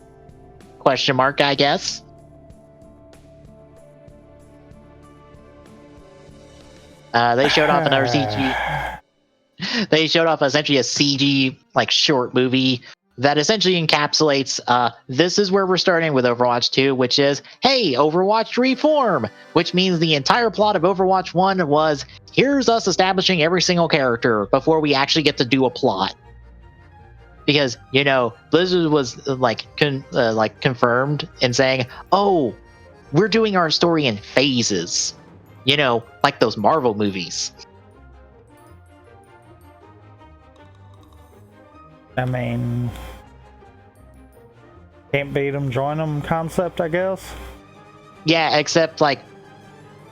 Speaker 1: Question mark, I guess. They showed off another CG. They showed off essentially a CG like short movie that essentially encapsulates this is where we're starting with Overwatch 2, which is, hey, Overwatch Reform, which means the entire plot of Overwatch 1 was, here's us establishing every single character before we actually get to do a plot. Because, you know, Blizzard was confirmed in saying, oh, we're doing our story in phases. You know, like those Marvel movies.
Speaker 2: I mean, can't beat them, join them concept, I guess.
Speaker 1: Yeah, except like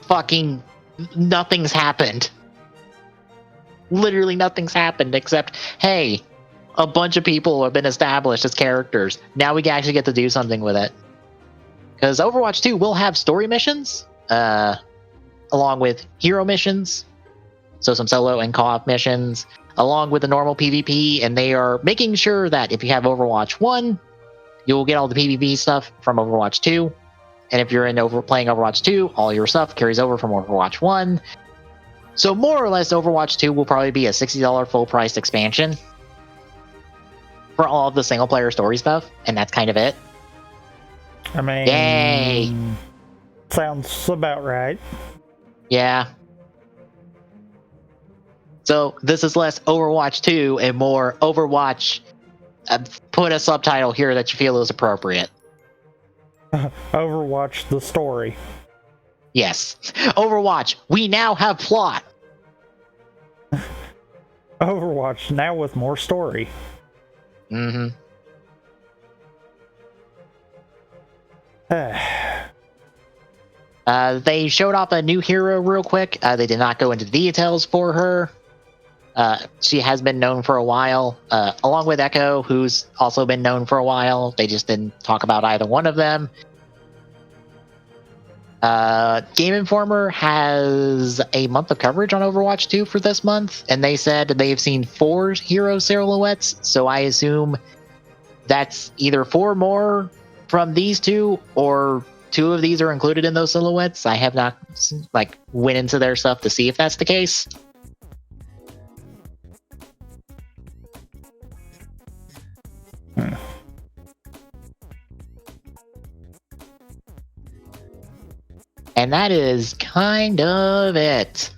Speaker 1: fucking nothing's happened. Literally nothing's happened except, hey, a bunch of people have been established as characters. Now we can actually get to do something with it. Because Overwatch 2 will have story missions, along with hero missions. So some solo and co-op missions, along with the normal PvP, and they are making sure that if you have Overwatch 1, you'll get all the PvP stuff from Overwatch 2. And if you're playing Overwatch 2, all your stuff carries over from Overwatch 1. So more or less, Overwatch 2 will probably be a $60 full-priced expansion for all of the single-player story stuff, and that's kind of it.
Speaker 2: I mean,
Speaker 1: yay!
Speaker 2: Sounds about right.
Speaker 1: Yeah. So this is less Overwatch 2 and more Overwatch. Put a subtitle here that you feel is appropriate.
Speaker 2: Overwatch the story.
Speaker 1: Yes. Overwatch, we now have plot.
Speaker 2: Overwatch now with more story.
Speaker 1: Mm-hmm. They showed off a new hero real quick. They did not go into details for her. She has been known for a while, along with Echo, who's also been known for a while. They just didn't talk about either one of them. Game Informer has a month of coverage on Overwatch 2 for this month, and they said they've seen 4 hero silhouettes, so I assume that's either 4 more from these 2, or 2 of these are included in those silhouettes. I have not went into their stuff to see if that's the case. And that is kind of it.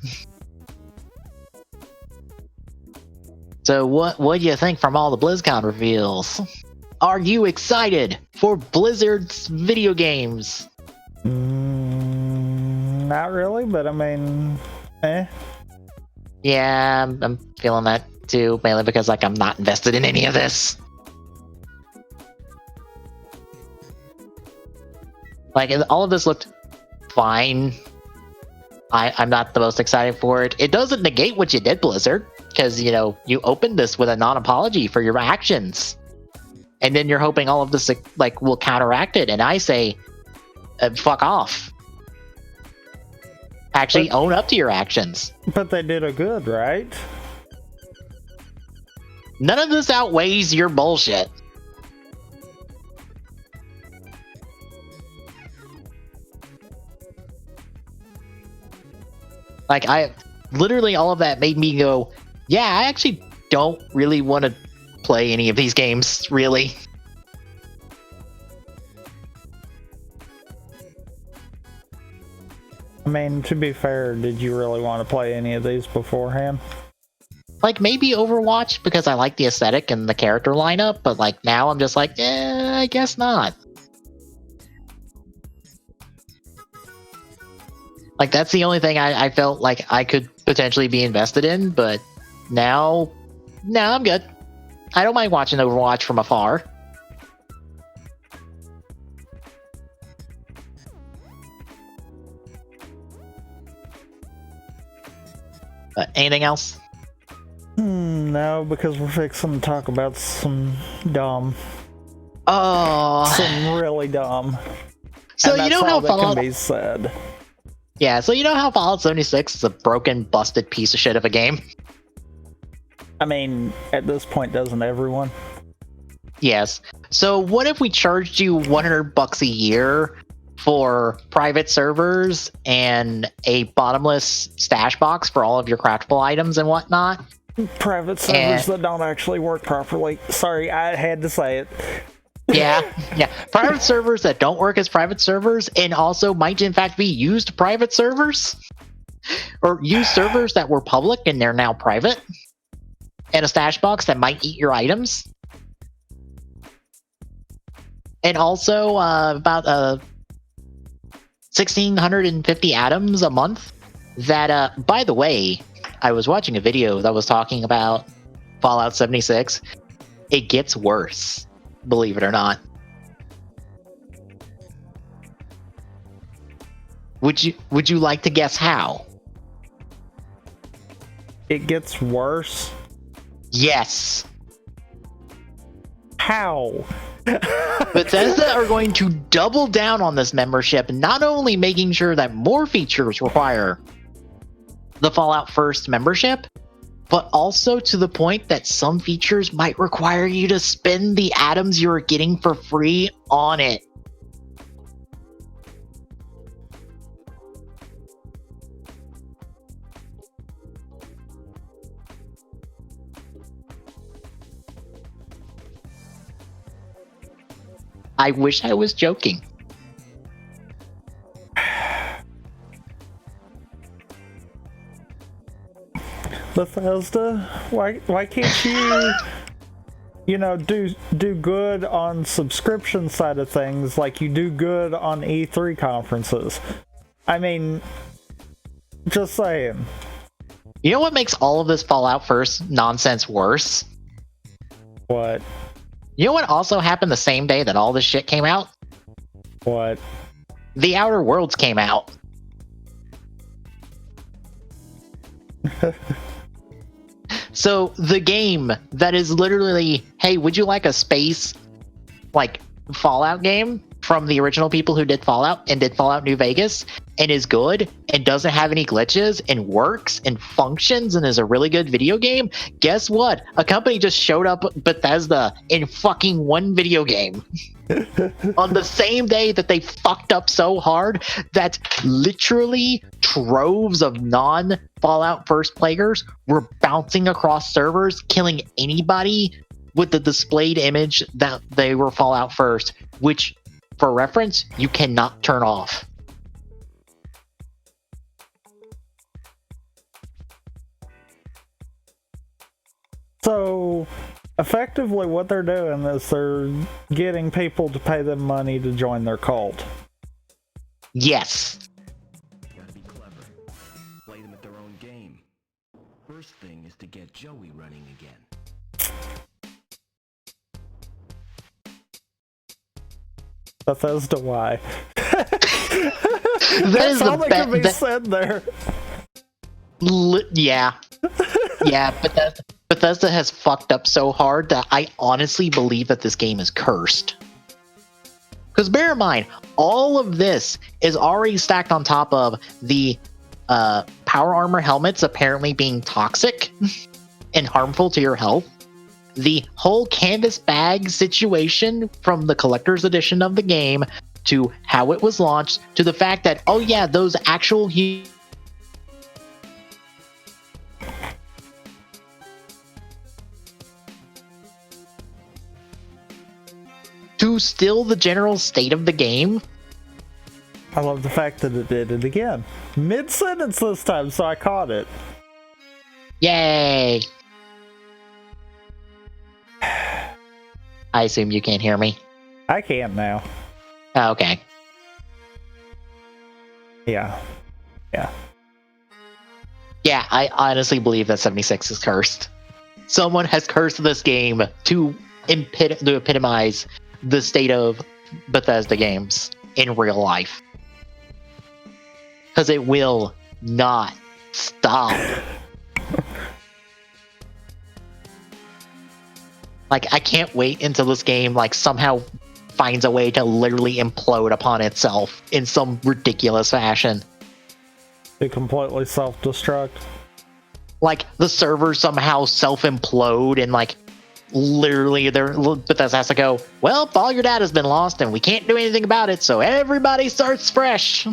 Speaker 1: So what do you think from all the BlizzCon reveals? Are you excited for Blizzard's video games?
Speaker 2: Not really, but I mean,
Speaker 1: Yeah, I'm feeling that too, mainly because I'm not invested in any of this. All of this looked fine. I'm not the most excited for it. It doesn't negate what you did, Blizzard, because you opened this with a non-apology for your actions. And then you're hoping all of this will counteract it, and I say, fuck off. Actually, own up to your actions.
Speaker 2: But they did a good, right?
Speaker 1: None of this outweighs your bullshit. Literally all of that made me go, yeah, I actually don't really want to play any of these games, really.
Speaker 2: I mean, to be fair, did you really want to play any of these beforehand?
Speaker 1: Maybe Overwatch, because I like the aesthetic and the character lineup, but now I'm just I guess not. That's the only thing I felt like I could potentially be invested in, but now I'm good. I don't mind watching Overwatch from afar. Anything else?
Speaker 2: No, because we're fixing to talk about some dumb.
Speaker 1: Oh.
Speaker 2: Some really dumb.
Speaker 1: So
Speaker 2: and
Speaker 1: you know how
Speaker 2: Fallout can be said.
Speaker 1: Yeah, so you know how Fallout 76 is a broken, busted piece of shit of a game?
Speaker 2: I mean, at this point, doesn't everyone?
Speaker 1: Yes. So what if we charged you $100 a year for private servers and a bottomless stash box for all of your craftable items and whatnot?
Speaker 2: Private servers that don't actually work properly. Sorry, I had to say it.
Speaker 1: Yeah. Private servers that don't work as private servers and also might in fact be used private servers, or used servers that were public and they're now private, and a stash box that might eat your items, and also about 1,650 atoms a month. That by the way, I was watching a video that was talking about Fallout 76. It gets worse, believe it or not. Would you like to guess how?
Speaker 2: It gets worse?
Speaker 1: Yes.
Speaker 2: How?
Speaker 1: Bethesda are going to double down on this membership, not only making sure that more features require the Fallout First membership, but also to the point that some features might require you to spend the atoms you're getting for free on it. I wish I was joking.
Speaker 2: Bethesda, why can't you do good on subscription side of things like you do good on E3 conferences? I mean, just saying.
Speaker 1: You know what makes all of this Fallout First nonsense worse?
Speaker 2: What?
Speaker 1: You know what also happened the same day that all this shit came out?
Speaker 2: What?
Speaker 1: The Outer Worlds came out. So the game that is literally, hey, would you like a space Fallout game from the original people who did Fallout and did Fallout New Vegas and is good and doesn't have any glitches and works and functions and is a really good video game? Guess what? A company just showed up at Bethesda in fucking one video game on the same day that they fucked up so hard that literally troves of non-Fallout First players were bouncing across servers, killing anybody with the displayed image that they were Fallout First, which, for reference, you cannot turn off.
Speaker 2: So, effectively, what they're doing is they're getting people to pay them money to join their cult.
Speaker 1: Yes.
Speaker 3: Gotta be clever. Play them at their own game. First thing is to get Joey running again.
Speaker 2: Bethesda, why?
Speaker 1: That
Speaker 2: That's
Speaker 1: is
Speaker 2: all
Speaker 1: the
Speaker 2: that can be said there.
Speaker 1: Yeah. Yeah, but Bethesda has fucked up so hard that I honestly believe that this game is cursed. Because bear in mind, all of this is already stacked on top of the power armor helmets apparently being toxic and harmful to your health. The whole canvas bag situation from the collector's edition of the game to how it was launched to the fact that, oh yeah, those actual to still the general state of the game.
Speaker 2: I love the fact that it did it again. Mid-sentence this time, so I caught it.
Speaker 1: Yay! I assume you can't hear me.
Speaker 2: I can't now.
Speaker 1: Oh, okay.
Speaker 2: Yeah.
Speaker 1: Yeah, I honestly believe that 76 is cursed. Someone has cursed this game to epitomize the state of Bethesda games in real life. Because it will not stop. Like, I can't wait until this game, like, somehow finds a way to literally implode upon itself in some ridiculous fashion.
Speaker 2: To completely self-destruct.
Speaker 1: Like, the servers somehow self-implode and, like, literally Bethesda has to go, well, all your data's been lost and we can't do anything about it, so everybody starts fresh.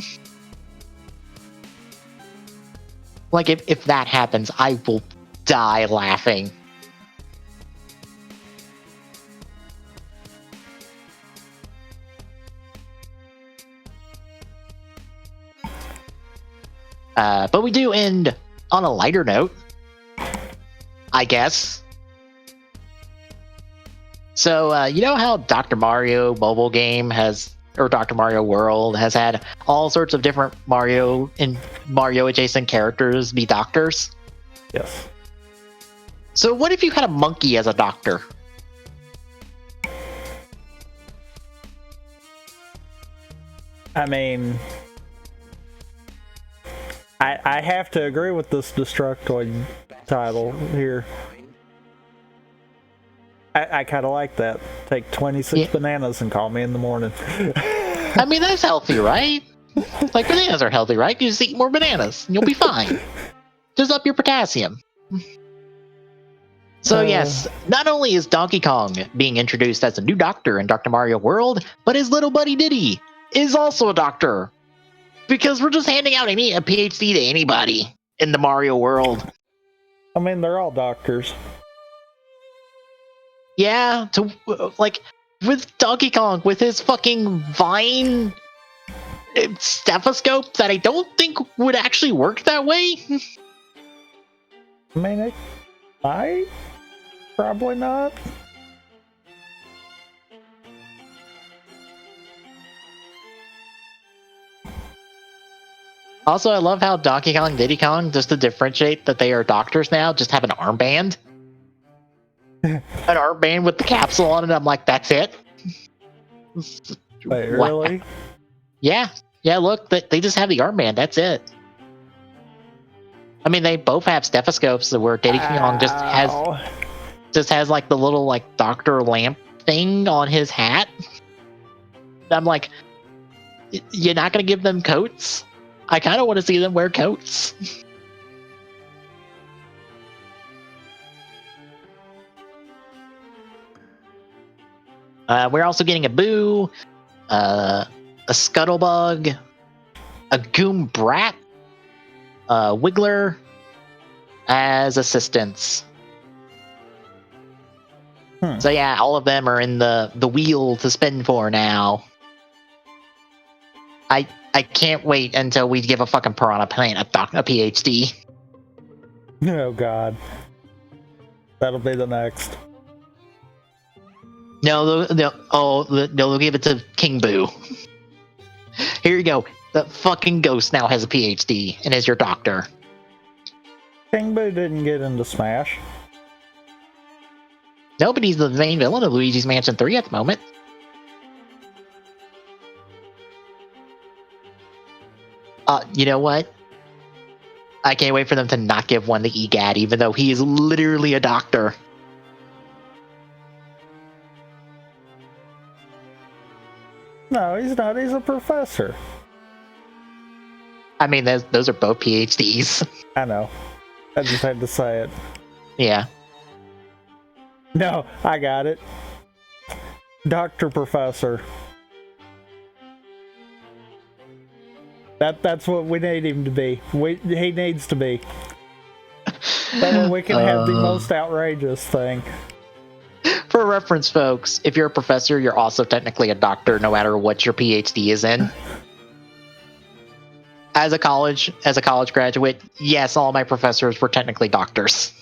Speaker 1: Like, if that happens, I will die laughing. But we do end on a lighter note, I guess. So, you know how Dr. Mario mobile game or Dr. Mario World has had all sorts of different Mario and Mario adjacent characters be doctors?
Speaker 2: Yes.
Speaker 1: So what if you had a monkey as a doctor?
Speaker 2: I mean, I have to agree with this Destructoid title here. I kind of like that. Take 26 bananas and call me in the morning.
Speaker 1: I mean, that's healthy, right? Like, bananas are healthy, right? You just eat more bananas and you'll be fine. Just up your potassium. So yes, not only is Donkey Kong being introduced as a new doctor in Dr. Mario World, but his little buddy Diddy is also a doctor. Because we're just handing out a PhD to anybody in the Mario world.
Speaker 2: I mean, they're all doctors.
Speaker 1: Yeah, like, with Donkey Kong, with his fucking vine stethoscope that I don't think would actually work that way.
Speaker 2: I mean, it might. Probably not.
Speaker 1: Also, I love how Donkey Kong and Diddy Kong, just to differentiate that they are doctors now, just have an armband. An armband with the capsule on it. I'm like, that's it?
Speaker 2: Wait, really?
Speaker 1: Yeah, look, they just have the armband, that's it. I mean, they both have stethoscopes where Diddy Kong just has like the little like doctor lamp thing on his hat. I'm like, you're not gonna give them coats? I kind of want to see them wear coats. We're also getting a Boo, a Scuttlebug, a Goom Brat, a Wiggler as assistants. So yeah, all of them are in the wheel to spin for now. I can't wait until we give a fucking Piranha Plant a PhD.
Speaker 2: Oh god. That'll be the next.
Speaker 1: No, they'll give it to King Boo. Here you go. The fucking ghost now has a PhD and is your doctor.
Speaker 2: King Boo didn't get into Smash.
Speaker 1: Nobody's the main villain of Luigi's Mansion 3 at the moment. You know what? I can't wait for them to not give one to EGAD, even though he is literally a doctor.
Speaker 2: No, he's not. He's a professor.
Speaker 1: I mean, those are both PhDs.
Speaker 2: I know. I just had to say it.
Speaker 1: Yeah.
Speaker 2: No, I got it. Dr. Professor. That's what we need him to be. He needs to be. That way we can have the most outrageous thing.
Speaker 1: For reference, folks, if you're a professor, you're also technically a doctor, no matter what your PhD is in. As a college graduate, yes, all my professors were technically doctors,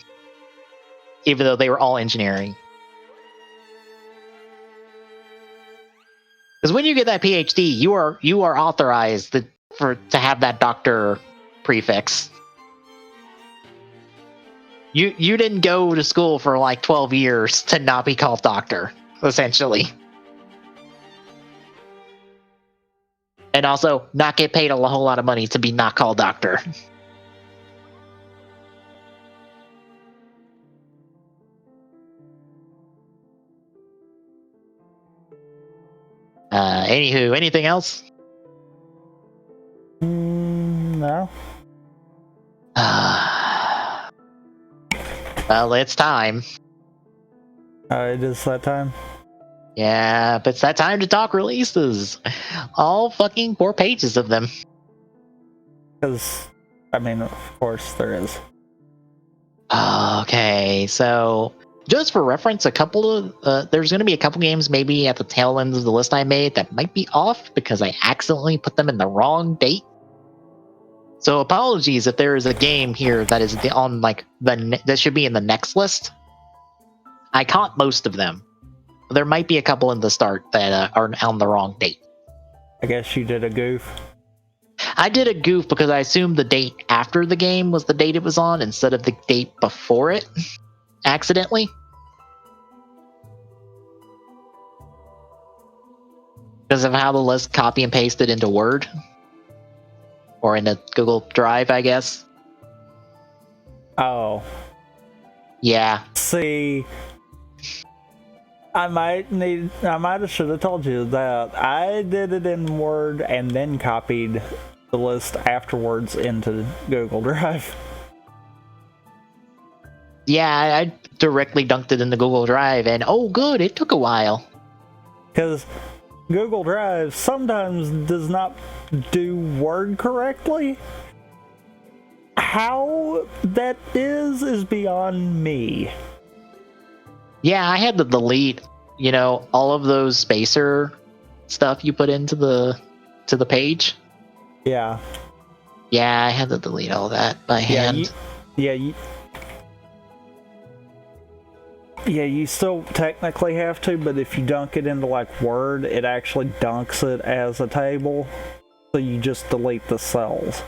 Speaker 1: even though they were all engineering. Because when you get that PhD, you are authorized to have that doctor prefix. You didn't go to school for like 12 years to not be called doctor, essentially. And also, not get paid a whole lot of money to be not called doctor. Anywho, anything else?
Speaker 2: No.
Speaker 1: Well, it's time.
Speaker 2: It is that time.
Speaker 1: Yeah, but it's that time to talk releases. All fucking 4 pages of them.
Speaker 2: Because, I mean, of course there is.
Speaker 1: Okay, so just for reference, there's going to be a couple games maybe at the tail end of the list I made that might be off because I accidentally put them in the wrong date. So apologies if there is a game here that is on like that should be in the next list. I caught most of them. There might be a couple in the start that are on the wrong date.
Speaker 2: I guess you did a goof.
Speaker 1: I did a goof because I assumed the date after the game was the date it was on instead of the date before it, accidentally. Because of how the list copy and pasted into Word. Or in a Google Drive, I guess.
Speaker 2: Oh.
Speaker 1: Yeah.
Speaker 2: See, I might have should have told you that I did it in Word and then copied the list afterwards into Google Drive.
Speaker 1: Yeah, I directly dunked it into Google Drive, and oh good, it took a while.
Speaker 2: Because Google Drive sometimes does not do Word correctly. How that is beyond me.
Speaker 1: Yeah, I had to delete, all of those spacer stuff you put into the page.
Speaker 2: Yeah.
Speaker 1: Yeah, I had to delete all that by hand.
Speaker 2: You still technically have to, but if you dunk it into like Word, it actually dunks it as a table. So you just delete the cells.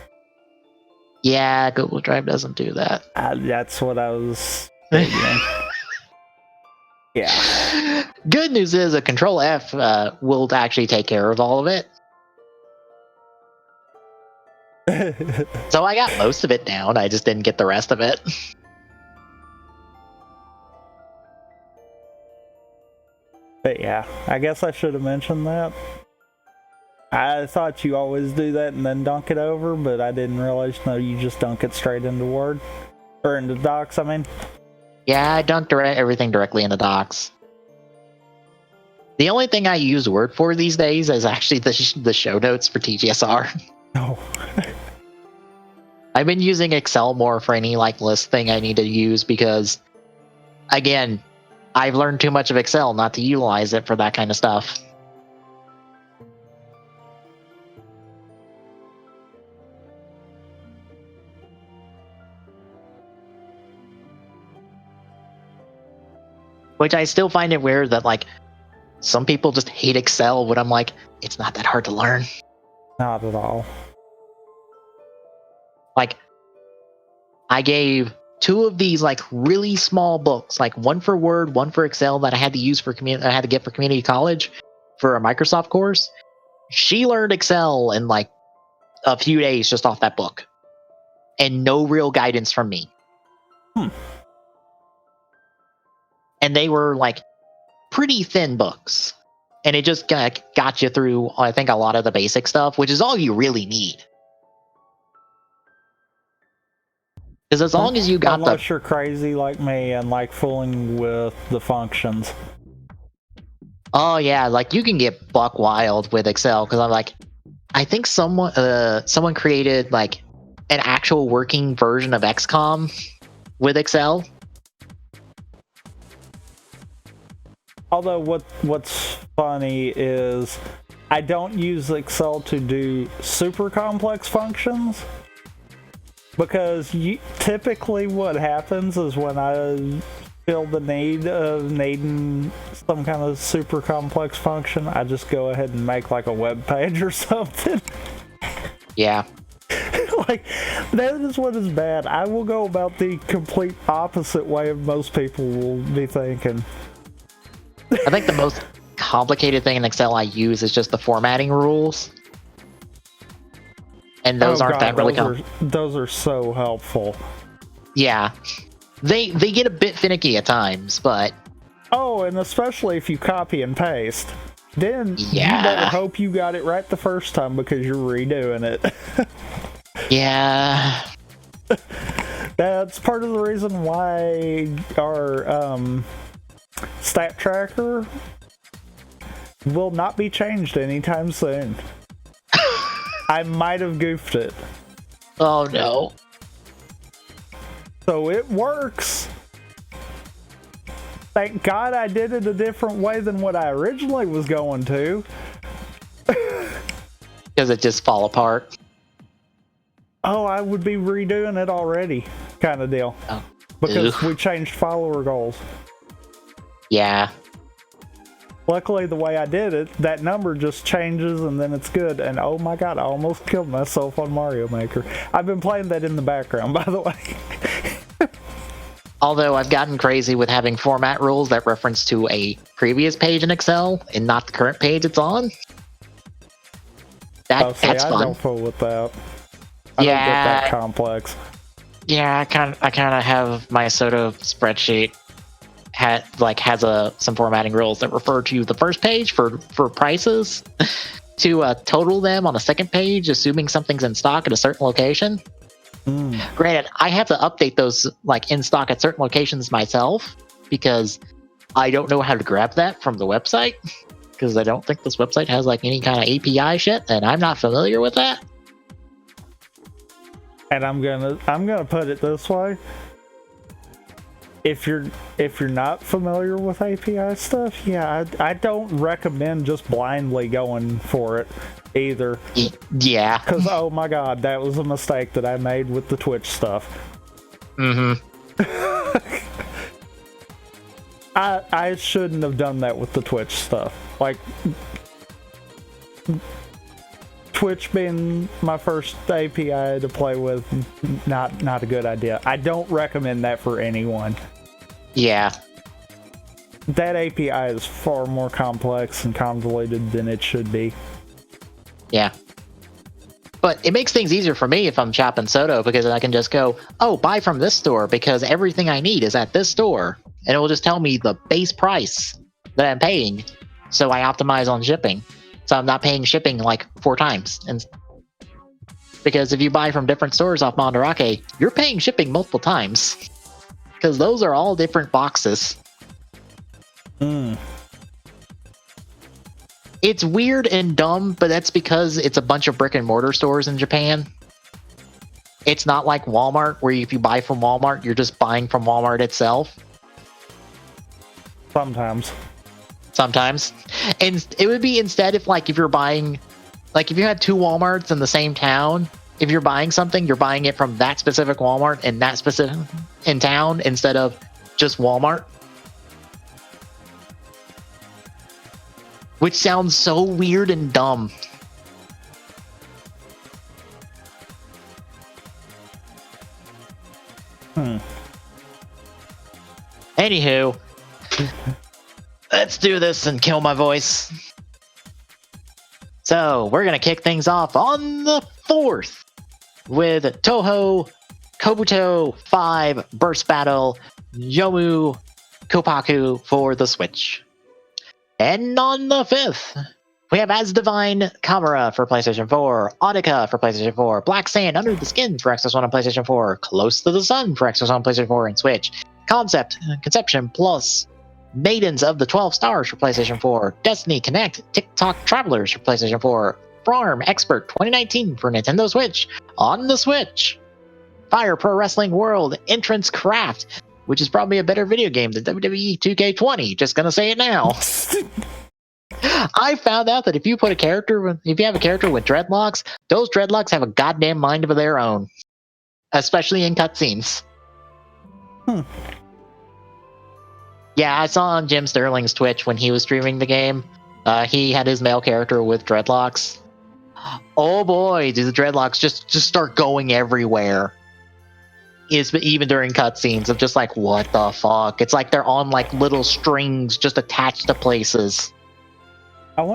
Speaker 1: Yeah, Google Drive doesn't do that.
Speaker 2: That's what I was thinking. Yeah.
Speaker 1: Good news is a Control F will actually take care of all of it. So I got most of it down. I just didn't get the rest of it.
Speaker 2: But yeah, I guess I should have mentioned that. I thought you always do that and then dunk it over, but I didn't realize, no, you just dunk it straight into Word. Or into Docs, I mean.
Speaker 1: Yeah, I dunked everything directly into Docs. The only thing I use Word for these days is actually the show notes for TGSR.
Speaker 2: Oh.
Speaker 1: I've been using Excel more for any list thing I need to use because, again, I've learned too much of Excel not to utilize it for that kind of stuff. Which I still find it weird that like some people just hate Excel, but I'm like, it's not that hard to learn.
Speaker 2: Not at all.
Speaker 1: Like, I gave 2 of these like really small books, like one for Word, one for Excel, that I had to use for I had to get for community college for a Microsoft course. She learned Excel in like a few days just off that book, and no real guidance from me. And they were like pretty thin books, and it just got you through, I think, a lot of the basic stuff, which is all you really need. Because as long as you got
Speaker 2: unless you're crazy like me and like fooling with the functions.
Speaker 1: Oh yeah, like you can get buck wild with Excel, because I'm like, I think someone created like an actual working version of XCOM with Excel.
Speaker 2: Although what's funny is I don't use Excel to do super complex functions, because typically what happens is when I feel the need of needing some kind of super complex function, I just go ahead and make like a web page or something.
Speaker 1: Yeah.
Speaker 2: Like, that is what is bad. I will go about the complete opposite way of most people will be thinking.
Speaker 1: I think the most complicated thing in Excel I use is just the formatting rules. And those aren't that really complicated.
Speaker 2: Those are so helpful.
Speaker 1: Yeah. They get a bit finicky at times, but...
Speaker 2: Oh, and especially if you copy and paste. Then you
Speaker 1: Yeah.
Speaker 2: better hope you got it right the first time, because you're redoing it.
Speaker 1: Yeah.
Speaker 2: That's part of the reason why our stat tracker will not be changed anytime soon. I might have goofed it.
Speaker 1: Oh no.
Speaker 2: So it works. Thank God I did it a different way than what I originally was going to.
Speaker 1: Because it just fall apart.
Speaker 2: Oh, I would be redoing it already, kind of deal.
Speaker 1: Oh.
Speaker 2: Because
Speaker 1: Oof.
Speaker 2: we changed follower goals.
Speaker 1: Yeah.
Speaker 2: Luckily, the way I did it, that number just changes and then it's good. And oh my god, I almost killed myself on Mario Maker. I've been playing that in the background, by the way.
Speaker 1: Although I've gotten crazy with having format rules that reference to a previous page in Excel and not the current page it's on. That's
Speaker 2: I
Speaker 1: fun.
Speaker 2: don't fool with that. I don't get that complex.
Speaker 1: Yeah, I kind of have my Soto spreadsheet has some formatting rules that refer to the first page for prices to total them on the second page, assuming something's in stock at a certain location. Granted, I have to update those like in stock at certain locations myself, because I don't know how to grab that from the website, because I don't think this website has like any kind of API shit, and I'm not familiar with that.
Speaker 2: And I'm gonna put it this way. If you're not familiar with API stuff, yeah, I don't recommend just blindly going for it either.
Speaker 1: Yeah.
Speaker 2: Because oh my god, that was a mistake that I made with the Twitch stuff. I shouldn't have done that with the Twitch stuff. Like, Twitch being my first API to play with, not a good idea. I don't recommend that for anyone.
Speaker 1: Yeah.
Speaker 2: That API is far more complex and convoluted than it should be.
Speaker 1: Yeah. But it makes things easier for me if I'm shopping Soto, because I can just go, oh, buy from this store because everything I need is at this store. And it will just tell me the base price that I'm paying. So I optimize on shipping. So I'm not paying shipping like 4 times. And because if you buy from different stores off Mandarake, you're paying shipping multiple times. Because those are all different boxes. It's weird and dumb, but that's because it's a bunch of brick and mortar stores in Japan. It's not like Walmart, where if you buy from Walmart, you're just buying from Walmart itself.
Speaker 2: Sometimes.
Speaker 1: And it would be instead if you're buying, like if you had 2 Walmarts in the same town, if you're buying something, you're buying it from that specific Walmart and that specific in town instead of just Walmart. which sounds so weird and dumb. Anywho, let's do this and kill my voice. So, we're gonna kick things off on the 4th with Toho Kobuto 5 Burst Battle Yomu Kopaku for the Switch. And on the 5th, we have As Divine Camera for PlayStation 4, Audica for PlayStation 4, Black Sand Under the Skin for Xbox One and PlayStation 4, Close to the Sun for Xbox One, PlayStation 4, and Switch, Conception Plus, Maidens of the 12 Stars for PlayStation 4, Destiny Connect, TikTok Travelers for PlayStation 4, Farm Expert 2019 for Nintendo Switch, on the Switch, Fire Pro Wrestling World Entrance Craft, which is probably a better video game than WWE 2K20, just gonna say it now. I found out that if you have a character with dreadlocks, those dreadlocks have a goddamn mind of their own, especially in cutscenes. Yeah, I saw on Jim Sterling's Twitch when he was streaming the game. He had his male character with dreadlocks. Oh boy, do the dreadlocks just start going everywhere. Even during cutscenes of just like, what the fuck? It's like they're on like little strings just attached to places.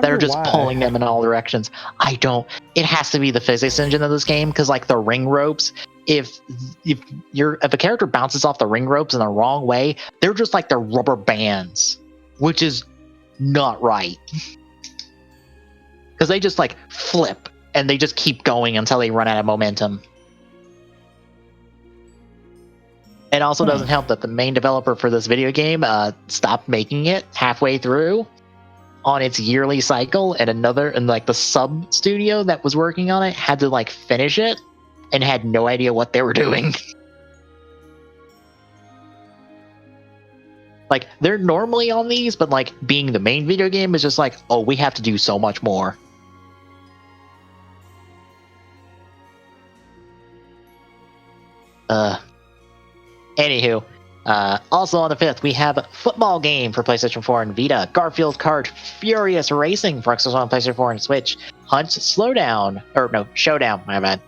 Speaker 1: They're just pulling them in all directions. It has to be the physics engine of this game, because like the ring ropes, if a character bounces off the ring ropes in the wrong way, they're just like the rubber bands, which is not right. Because they just like flip and they just keep going until they run out of momentum. It also doesn't help that the main developer for this video game stopped making it halfway through on its yearly cycle, and the sub studio that was working on it had to like finish it and had no idea what they were doing. Like, they're normally on these, but like being the main video game is just like, oh, we have to do so much more. Anywho, also on the 5th, we have Football Game for PlayStation 4 and Vita, Garfield Kart Furious Racing for Xbox One, PlayStation 4, and Switch, Showdown, my bad,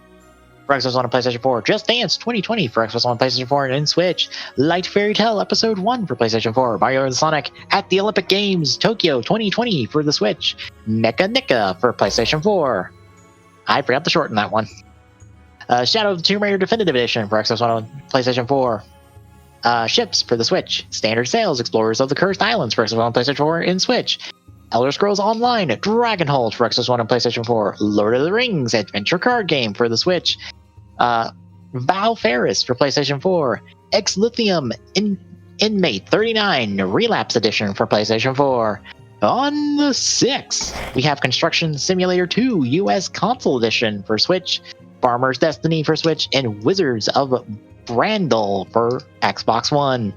Speaker 1: for Xbox One and PlayStation 4, Just Dance 2020 for Xbox One, PlayStation 4, and Switch, Light Fairy Tale Episode 1 for PlayStation 4, Mario and Sonic at the Olympic Games Tokyo 2020 for the Switch, Mecha Nika for PlayStation 4. I forgot to shorten that one. Shadow of the Tomb Raider Definitive Edition for Xbox One and PlayStation 4. Ships for the Switch, Standard Sails, Explorers of the Cursed Islands for Xbox One, PlayStation 4, and Switch, Elder Scrolls Online, Dragonhold for Xbox One and PlayStation 4, Lord of the Rings Adventure Card Game for the Switch, Val Ferris for PlayStation 4, Ex Lithium Inmate 39 Relapse Edition for PlayStation 4. On the 6th, we have Construction Simulator 2 US Console Edition for Switch, Farmer's Destiny for Switch, and Wizards of Brandle for Xbox One.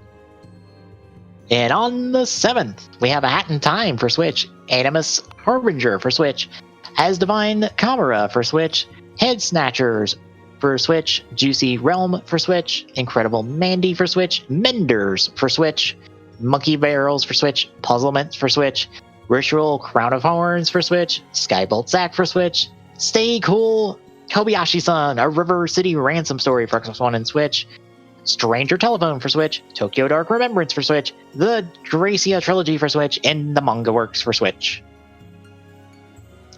Speaker 1: And on the 7th, we have A Hat in Time for Switch, Animus Harbinger for Switch, As Divine Camera for Switch, Head Snatchers for Switch, Juicy Realm for Switch, Incredible Mandy for Switch, Menders for Switch, Monkey Barrels for Switch, Puzzlements for Switch, Ritual Crown of Horns for Switch, Skybolt Sack for Switch, Stay Cool Kobayashi-san, A River City Ransom Story for Xbox One and Switch, Stranger Telephone for Switch, Tokyo Dark Remembrance for Switch, the Gracia Trilogy for Switch, and the Manga Works for Switch.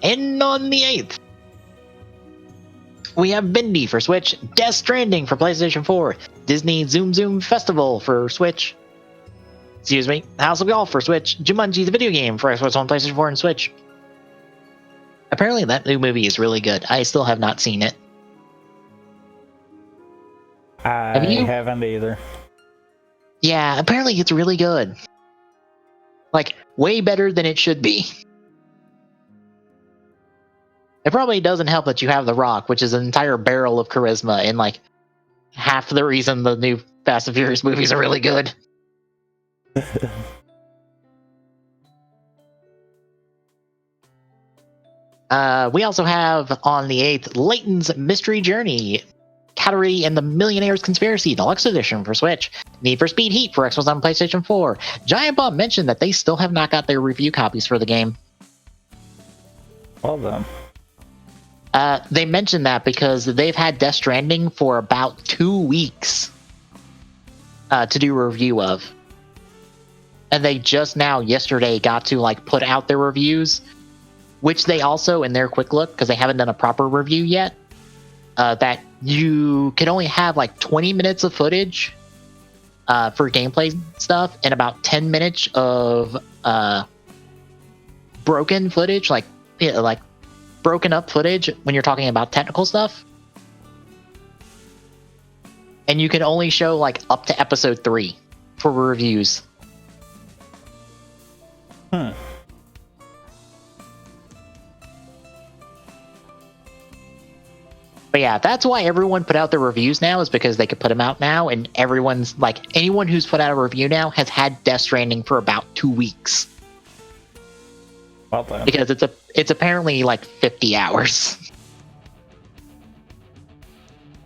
Speaker 1: And on the 8th, we have Bendy for Switch, Death Stranding for PlayStation 4, Disney Zoom Zoom Festival for Switch, House of Golf for Switch, Jumanji the video game for Xbox One, PlayStation 4, and Switch. Apparently that new movie is really good. I still have not seen it.
Speaker 2: I haven't either.
Speaker 1: Yeah, apparently it's really good. Like, way better than it should be. It probably doesn't help that you have The Rock, which is an entire barrel of charisma, and like half the reason the new Fast and Furious movies are really good. We also have on the 8th Layton's Mystery Journey, Cattery and the Millionaire's Conspiracy Deluxe Edition for Switch, Need for Speed Heat for Xbox One and PlayStation 4. Giant Bomb mentioned that they still have not got their review copies for the game.
Speaker 2: Well then.
Speaker 1: They mentioned that because they've had Death Stranding for about 2 weeks to do a review of. And they just now, yesterday, got to like put out their reviews, which they also, in their quick look, because they haven't done a proper review yet, that you can only have like 20 minutes of footage for gameplay stuff and about 10 minutes of broken footage, like broken up footage when you're talking about technical stuff. And you can only show like up to episode 3 for reviews.
Speaker 2: Hmm.
Speaker 1: But yeah, that's why everyone put out their reviews now, is because they could put them out now, and everyone's like, anyone who's put out a review now has had Death Stranding for about 2 weeks.
Speaker 2: Well then.
Speaker 1: Because it's apparently like 50 hours.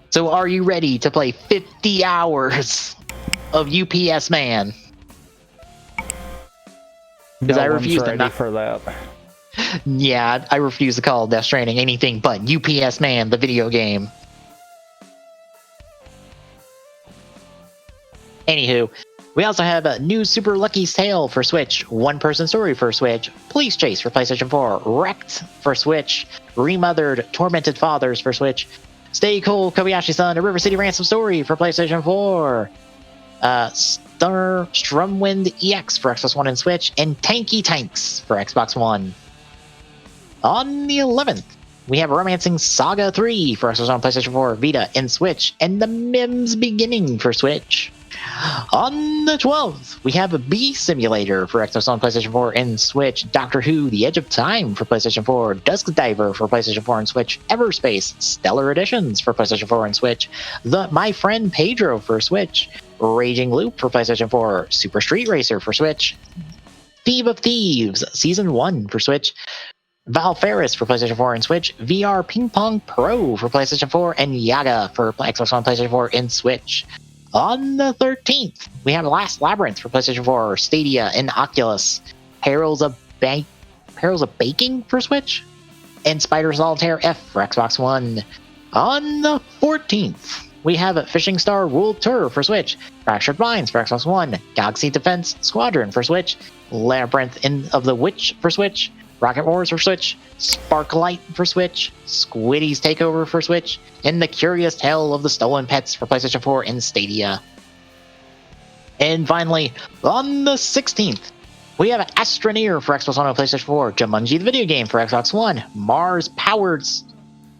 Speaker 1: So are you ready to play 50 hours of UPS Man? Because
Speaker 2: No
Speaker 1: I
Speaker 2: one's
Speaker 1: refuse to
Speaker 2: ready for that.
Speaker 1: Yeah, I refuse to call Death Stranding anything but UPS Man, the video game. Anywho, we also have a new Super Lucky's Tale for Switch, One Person Story for Switch, Police Chase for PlayStation 4, Wrecked for Switch, Remothered Tormented Fathers for Switch, Stay Cool Kobayashi-san, A River City Ransom Story for PlayStation 4, Strumwind EX for Xbox One and Switch, and Tanky Tanks for Xbox One. On the 11th, we have Romancing Saga 3 for Xbox One, PlayStation 4, Vita, and Switch, and The Mims Beginning for Switch. On the 12th, we have a Bee Simulator for Xbox One, PlayStation 4, and Switch, Doctor Who, The Edge of Time for PlayStation 4, Dusk Diver for PlayStation 4 and Switch, Everspace, Stellar Editions for PlayStation 4 and Switch, My Friend Pedro for Switch, Raging Loop for PlayStation 4, Super Street Racer for Switch, Thief of Thieves, Season 1 for Switch, Val Ferris for PlayStation 4 and Switch, VR Ping Pong Pro for PlayStation 4, and Yaga for Xbox One, PlayStation 4, and Switch. On the 13th, we have Last Labyrinth for PlayStation 4, Stadia, and Oculus, Perils of Baking for Switch, and Spider Solitaire F for Xbox One. On the 14th, we have Fishing Star World Tour for Switch, Fractured Minds for Xbox One, Galaxy Defense Squadron for Switch, Labyrinth of the Witch for Switch, Rocket Wars for Switch, Sparklight for Switch, Squiddy's Takeover for Switch, and The Curious Tale of the Stolen Pets for PlayStation 4 and Stadia. And finally, on the 16th, we have Astroneer for Xbox One and PlayStation 4, Jumanji the video game for Xbox One, Mars Powered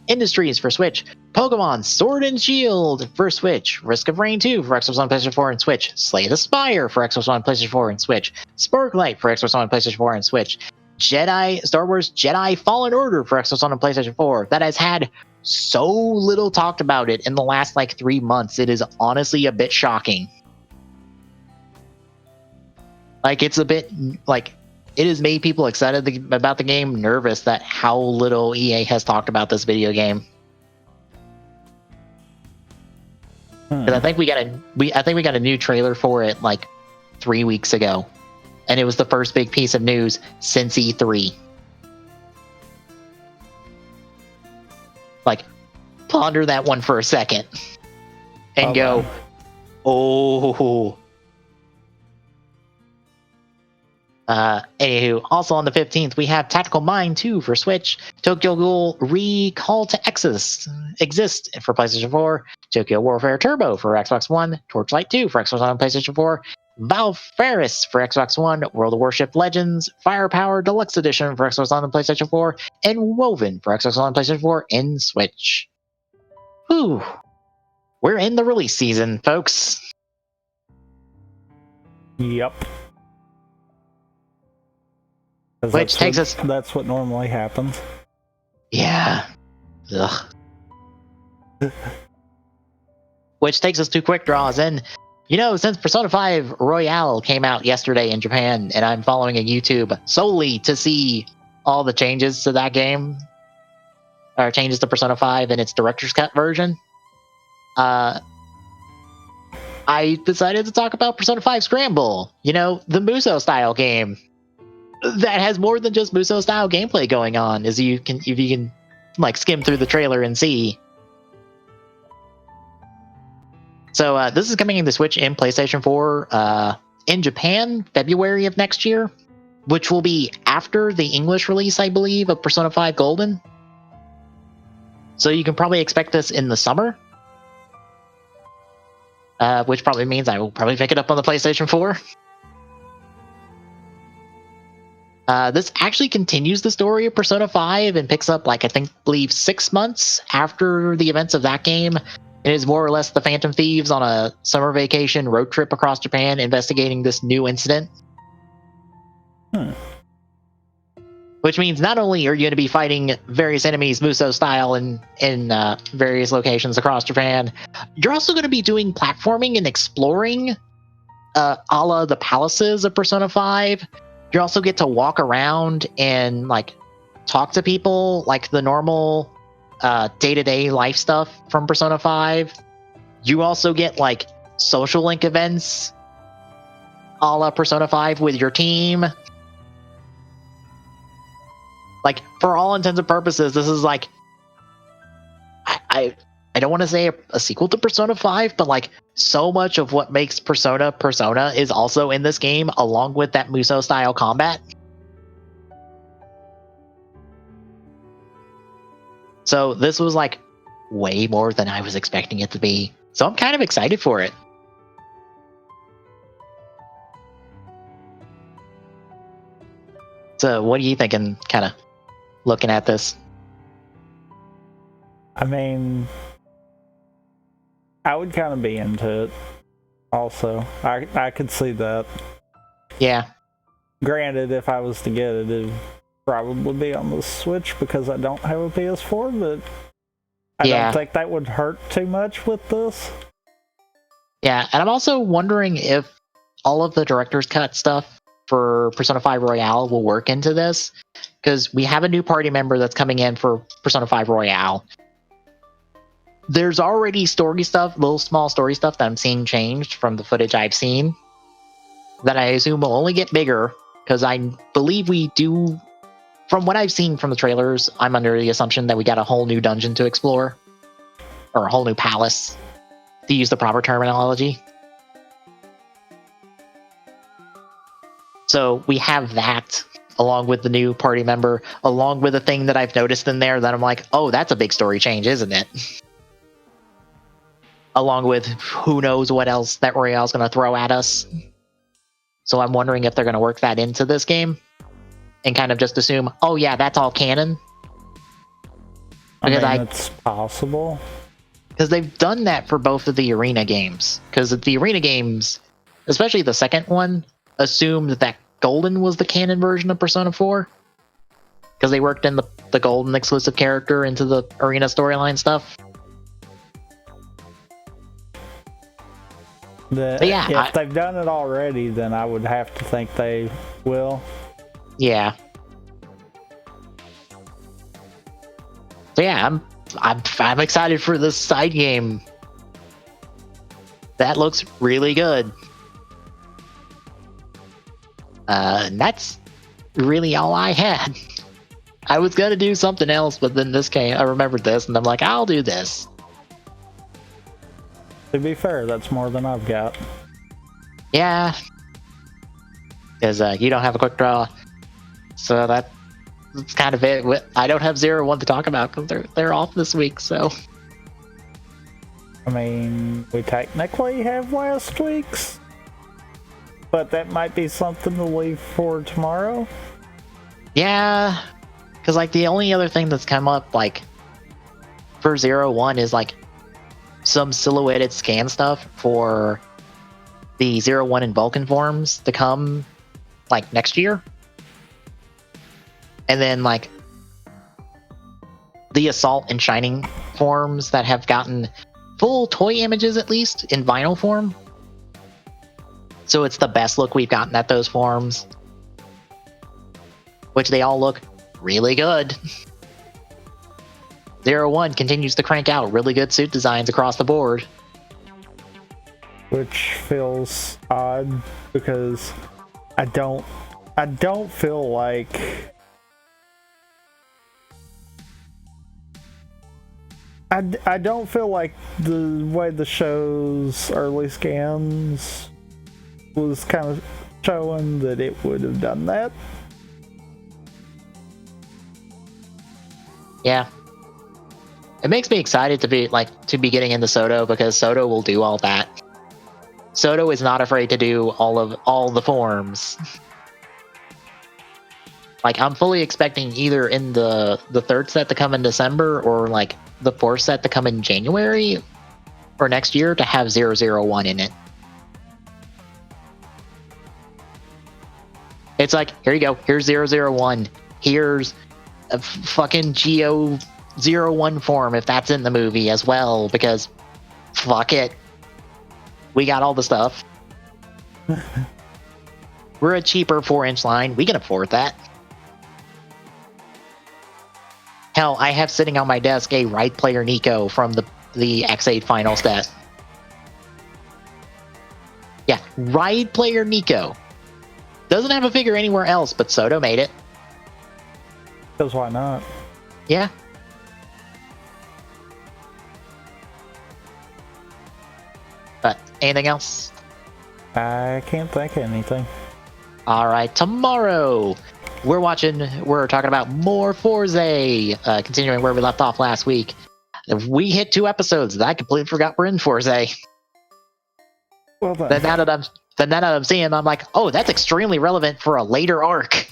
Speaker 1: Industries for Switch, Pokemon Sword and Shield for Switch, Risk of Rain 2 for Xbox One, PlayStation 4 and Switch, Slay the Spire for Xbox One, PlayStation 4 and Switch, Sparklight for Xbox One, PlayStation 4 and Switch, Star Wars Jedi Fallen Order for Xbox One and PlayStation 4 that has had so little talked about it in the last like 3 months. It is honestly a bit shocking. Like, it's a bit like, it has made people excited about the game nervous that how little EA has talked about this video game. Because I think we got a new trailer for it like 3 weeks ago. And it was the first big piece of news since E3. Like, ponder that one for a second. And go, oh. Anywho, also on the 15th, we have Tactical Mind 2 for Switch, Tokyo Ghoul Recall to Exist for PlayStation 4, Tokyo Warfare Turbo for Xbox One, Torchlight 2 for Xbox One and PlayStation 4, Val Ferris for Xbox One, World of Warship Legends, Firepower Deluxe Edition for Xbox One and PlayStation 4, and Woven for Xbox One and PlayStation 4 and Switch. Whew. We're in the release season, folks.
Speaker 2: Yep.
Speaker 1: Which takes us...
Speaker 2: That's what normally happens.
Speaker 1: Yeah. Ugh. Which takes us to quick draws. And, you know, since Persona 5 Royale came out yesterday in Japan, and I'm following a YouTube solely to see all the changes to that game, or changes to Persona 5 and its director's cut version, I decided to talk about Persona 5 Scramble. You know, the Muso style game. that has more than just Muso style gameplay going on, as you can like skim through the trailer and see. So this is coming to Switch and PlayStation 4 in Japan, February of next year, which will be after the English release, I believe, of Persona 5 Golden. So you can probably expect this in the summer, which probably means I will probably pick it up on the PlayStation 4. This actually continues the story of Persona 5 and picks up, like, believe 6 months after the events of that game. It is more or less the Phantom Thieves on a summer vacation road trip across Japan investigating this new incident. Which means not only are you going to be fighting various enemies Muso style in various locations across Japan, you're also going to be doing platforming and exploring a la the palaces of Persona 5. You also get to walk around and like talk to people like the normal day-to-day life stuff from Persona 5. You also get like social link events a la Persona 5 with your team. Like, for all intents and purposes, this is like I don't want to say a sequel to Persona 5, but like so much of what makes Persona is also in this game, along with that Muso style combat. So this was like way more than I was expecting it to be. So I'm kind of excited for it. So what are you thinking, kind of looking at this?
Speaker 2: I mean, I would kind of be into it. Also, I could see that.
Speaker 1: Yeah.
Speaker 2: Granted, if I was to get it, it'd probably be on the Switch because I don't have a PS4, but I don't think that would hurt too much with this.
Speaker 1: Yeah, and I'm also wondering if all of the director's cut stuff for Persona 5 Royale will work into this, because we have a new party member that's coming in for Persona 5 Royale. There's already story stuff, little small story stuff that I'm seeing changed from the footage I've seen that I assume will only get bigger, because I believe we do, from what I've seen from the trailers, I'm under the assumption that we got a whole new dungeon to explore, or a whole new palace, to use the proper terminology. So we have that, along with the new party member, along with a thing that I've noticed in there that I'm like, oh, that's a big story change, isn't it? Along with who knows what else that Royale's going to throw at us. So I'm wondering if they're going to work that into this game and kind of just assume, oh yeah, that's all canon.
Speaker 2: Because it's possible.
Speaker 1: Because they've done that for both of the Arena games. Because the Arena games, especially the second one, assumed that Golden was the canon version of Persona 4. Because they worked in the Golden exclusive character into the Arena storyline stuff.
Speaker 2: If they've done it already, then I would have to think they will.
Speaker 1: Yeah. So yeah, I'm excited for this side game. That looks really good. And that's really all I had. I was gonna do something else, but then this came. I remembered this, and I'm like, I'll do this.
Speaker 2: To be fair, that's more than I've got.
Speaker 1: Yeah. Because you don't have a quick draw. So that's kind of it. I don't have 0-1 to talk about because they're off this week, so.
Speaker 2: I mean, we technically have last week's. But that might be something to leave for tomorrow.
Speaker 1: Yeah. Because, like, the only other thing that's come up, like, for 0-1 is, like, some silhouetted scan stuff for the 0-1 and Vulcan forms to come like next year. And then like the Assault and Shining forms that have gotten full toy images, at least in vinyl form. So it's the best look we've gotten at those forms, which they all look really good. 0-1 continues to crank out really good suit designs across the board.
Speaker 2: Which feels odd because I don't I don't feel like I don't feel like the way the show's early scans was kind of showing that it would have done that.
Speaker 1: Yeah. It makes me excited to be getting into Soto because Soto will do all that. Soto is not afraid to do all the forms. Like, I'm fully expecting either in the third set to come in December or like the fourth set to come in January or next year to have 001 in it. It's like, here you go. Here's 001. Here's a fucking Geo 01 form if that's in the movie as well, because fuck it. We got all the stuff. We're a cheaper 4-inch line. We can afford that. Hell, I have sitting on my desk a Right Player Nico from the X8 final set. Yeah, Right Player Nico. Doesn't have a figure anywhere else, but Soto made it.
Speaker 2: Because why not?
Speaker 1: Yeah. But anything else?
Speaker 2: I can't think of anything.
Speaker 1: All right, tomorrow we're talking about more Forza, continuing where we left off last week. We hit 2 episodes that I completely forgot we're in Forza.
Speaker 2: Well done.
Speaker 1: Then now that I'm seeing, I'm like, oh, that's extremely relevant for a later arc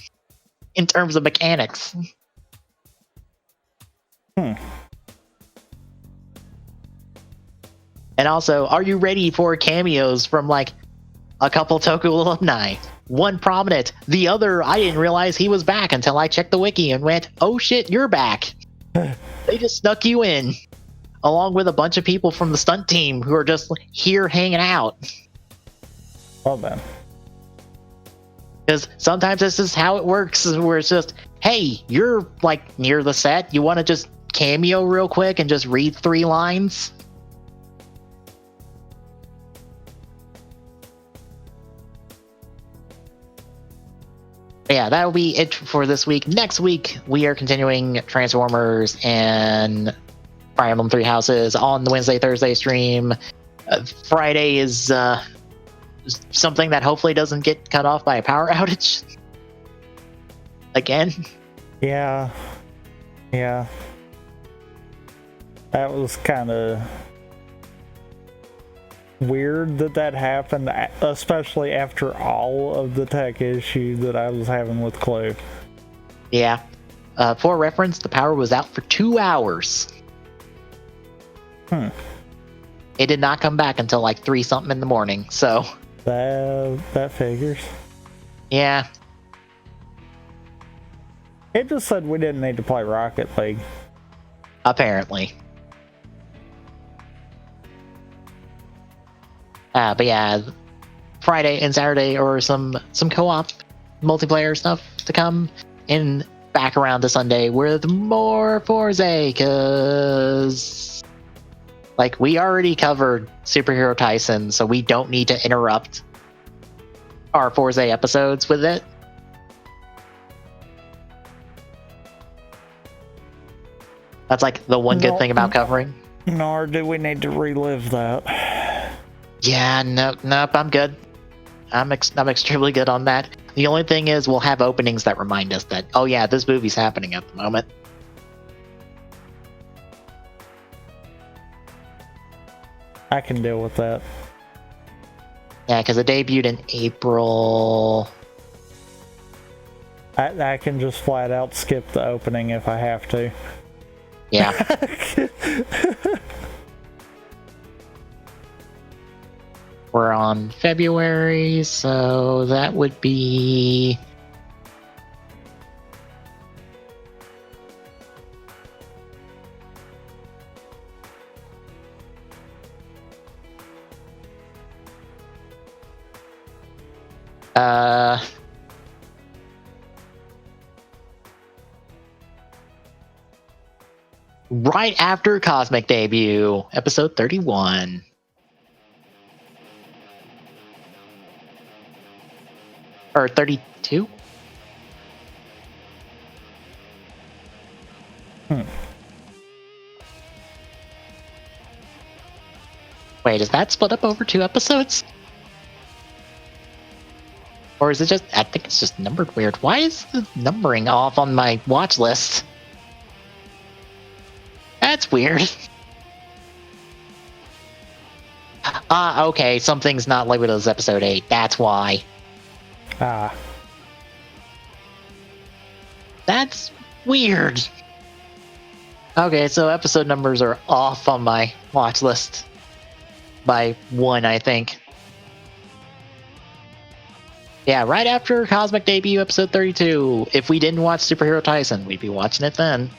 Speaker 1: in terms of mechanics. And also, are you ready for cameos from like a couple Toku alumni? One prominent, the other I didn't realize he was back until I checked the wiki and went, oh shit, you're back. They just snuck you in, along with a bunch of people from the stunt team who are just here hanging out.
Speaker 2: Well then.
Speaker 1: Because sometimes this is how it works, where it's just, hey, you're like near the set, you want to just cameo real quick and just read 3 lines? Yeah, that'll be it for this week. Next week, we are continuing Transformers and Fire Emblem 3 Houses on the Wednesday, Thursday stream. Friday is something that hopefully doesn't get cut off by a power outage. Again.
Speaker 2: Yeah. That was kind of weird that happened, especially after all of the tech issue that I was having with Clue.
Speaker 1: Yeah. For reference, the power was out for 2 hours. It did not come back until like 3-something in the morning, so...
Speaker 2: That figures.
Speaker 1: Yeah.
Speaker 2: It just said we didn't need to play Rocket League.
Speaker 1: Apparently. But yeah, Friday and Saturday or some co-op multiplayer stuff to come, and back around to Sunday with more Forza, because like we already covered Superhero Tyson, so we don't need to interrupt our Forza episodes with it. That's like the one good thing about covering.
Speaker 2: Nor do we need to relive that.
Speaker 1: Yeah, nope, I'm good. I'm extremely good on that. The only thing is we'll have openings that remind us that, oh yeah, this movie's happening at the moment.
Speaker 2: I can deal with that.
Speaker 1: Yeah, because it debuted in April.
Speaker 2: I can just flat out skip the opening if I have to.
Speaker 1: Yeah. We're on February, so that would be... right after Cosmic Debut, episode 31. Or 32? Wait, is that split up over 2 episodes? Or is it just... I think it's just numbered weird. Why is the numbering off on my watch list? That's weird. Ah, okay, something's not labeled as episode 8. That's why.
Speaker 2: Ah.
Speaker 1: That's weird. Okay, so episode numbers are off on my watch list. By 1, I think. Yeah, right after Cosmic Debut episode 32. If we didn't watch Superhero Tyson, we'd be watching it then.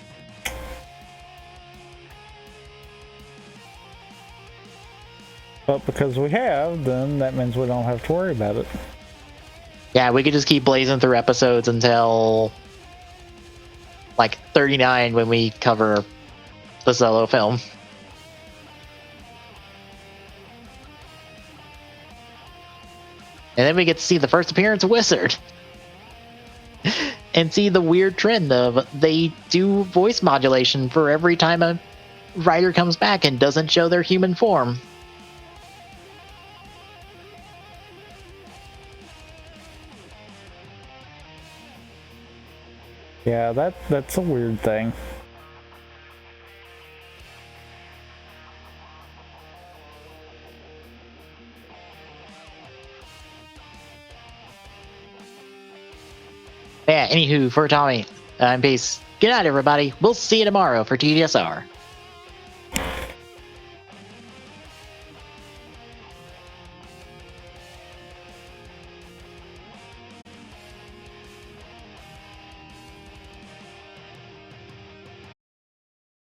Speaker 2: But because we have, then that means we don't have to worry about it.
Speaker 1: Yeah, we could just keep blazing through episodes until like 39 when we cover the solo film. And then we get to see the first appearance of Wizard. And see the weird trend of they do voice modulation for every time a writer comes back and doesn't show their human form.
Speaker 2: Yeah, that's a weird thing.
Speaker 1: Yeah, anywho, for Tommy, I'm Peace. Good night, everybody. We'll see you tomorrow for TDSR.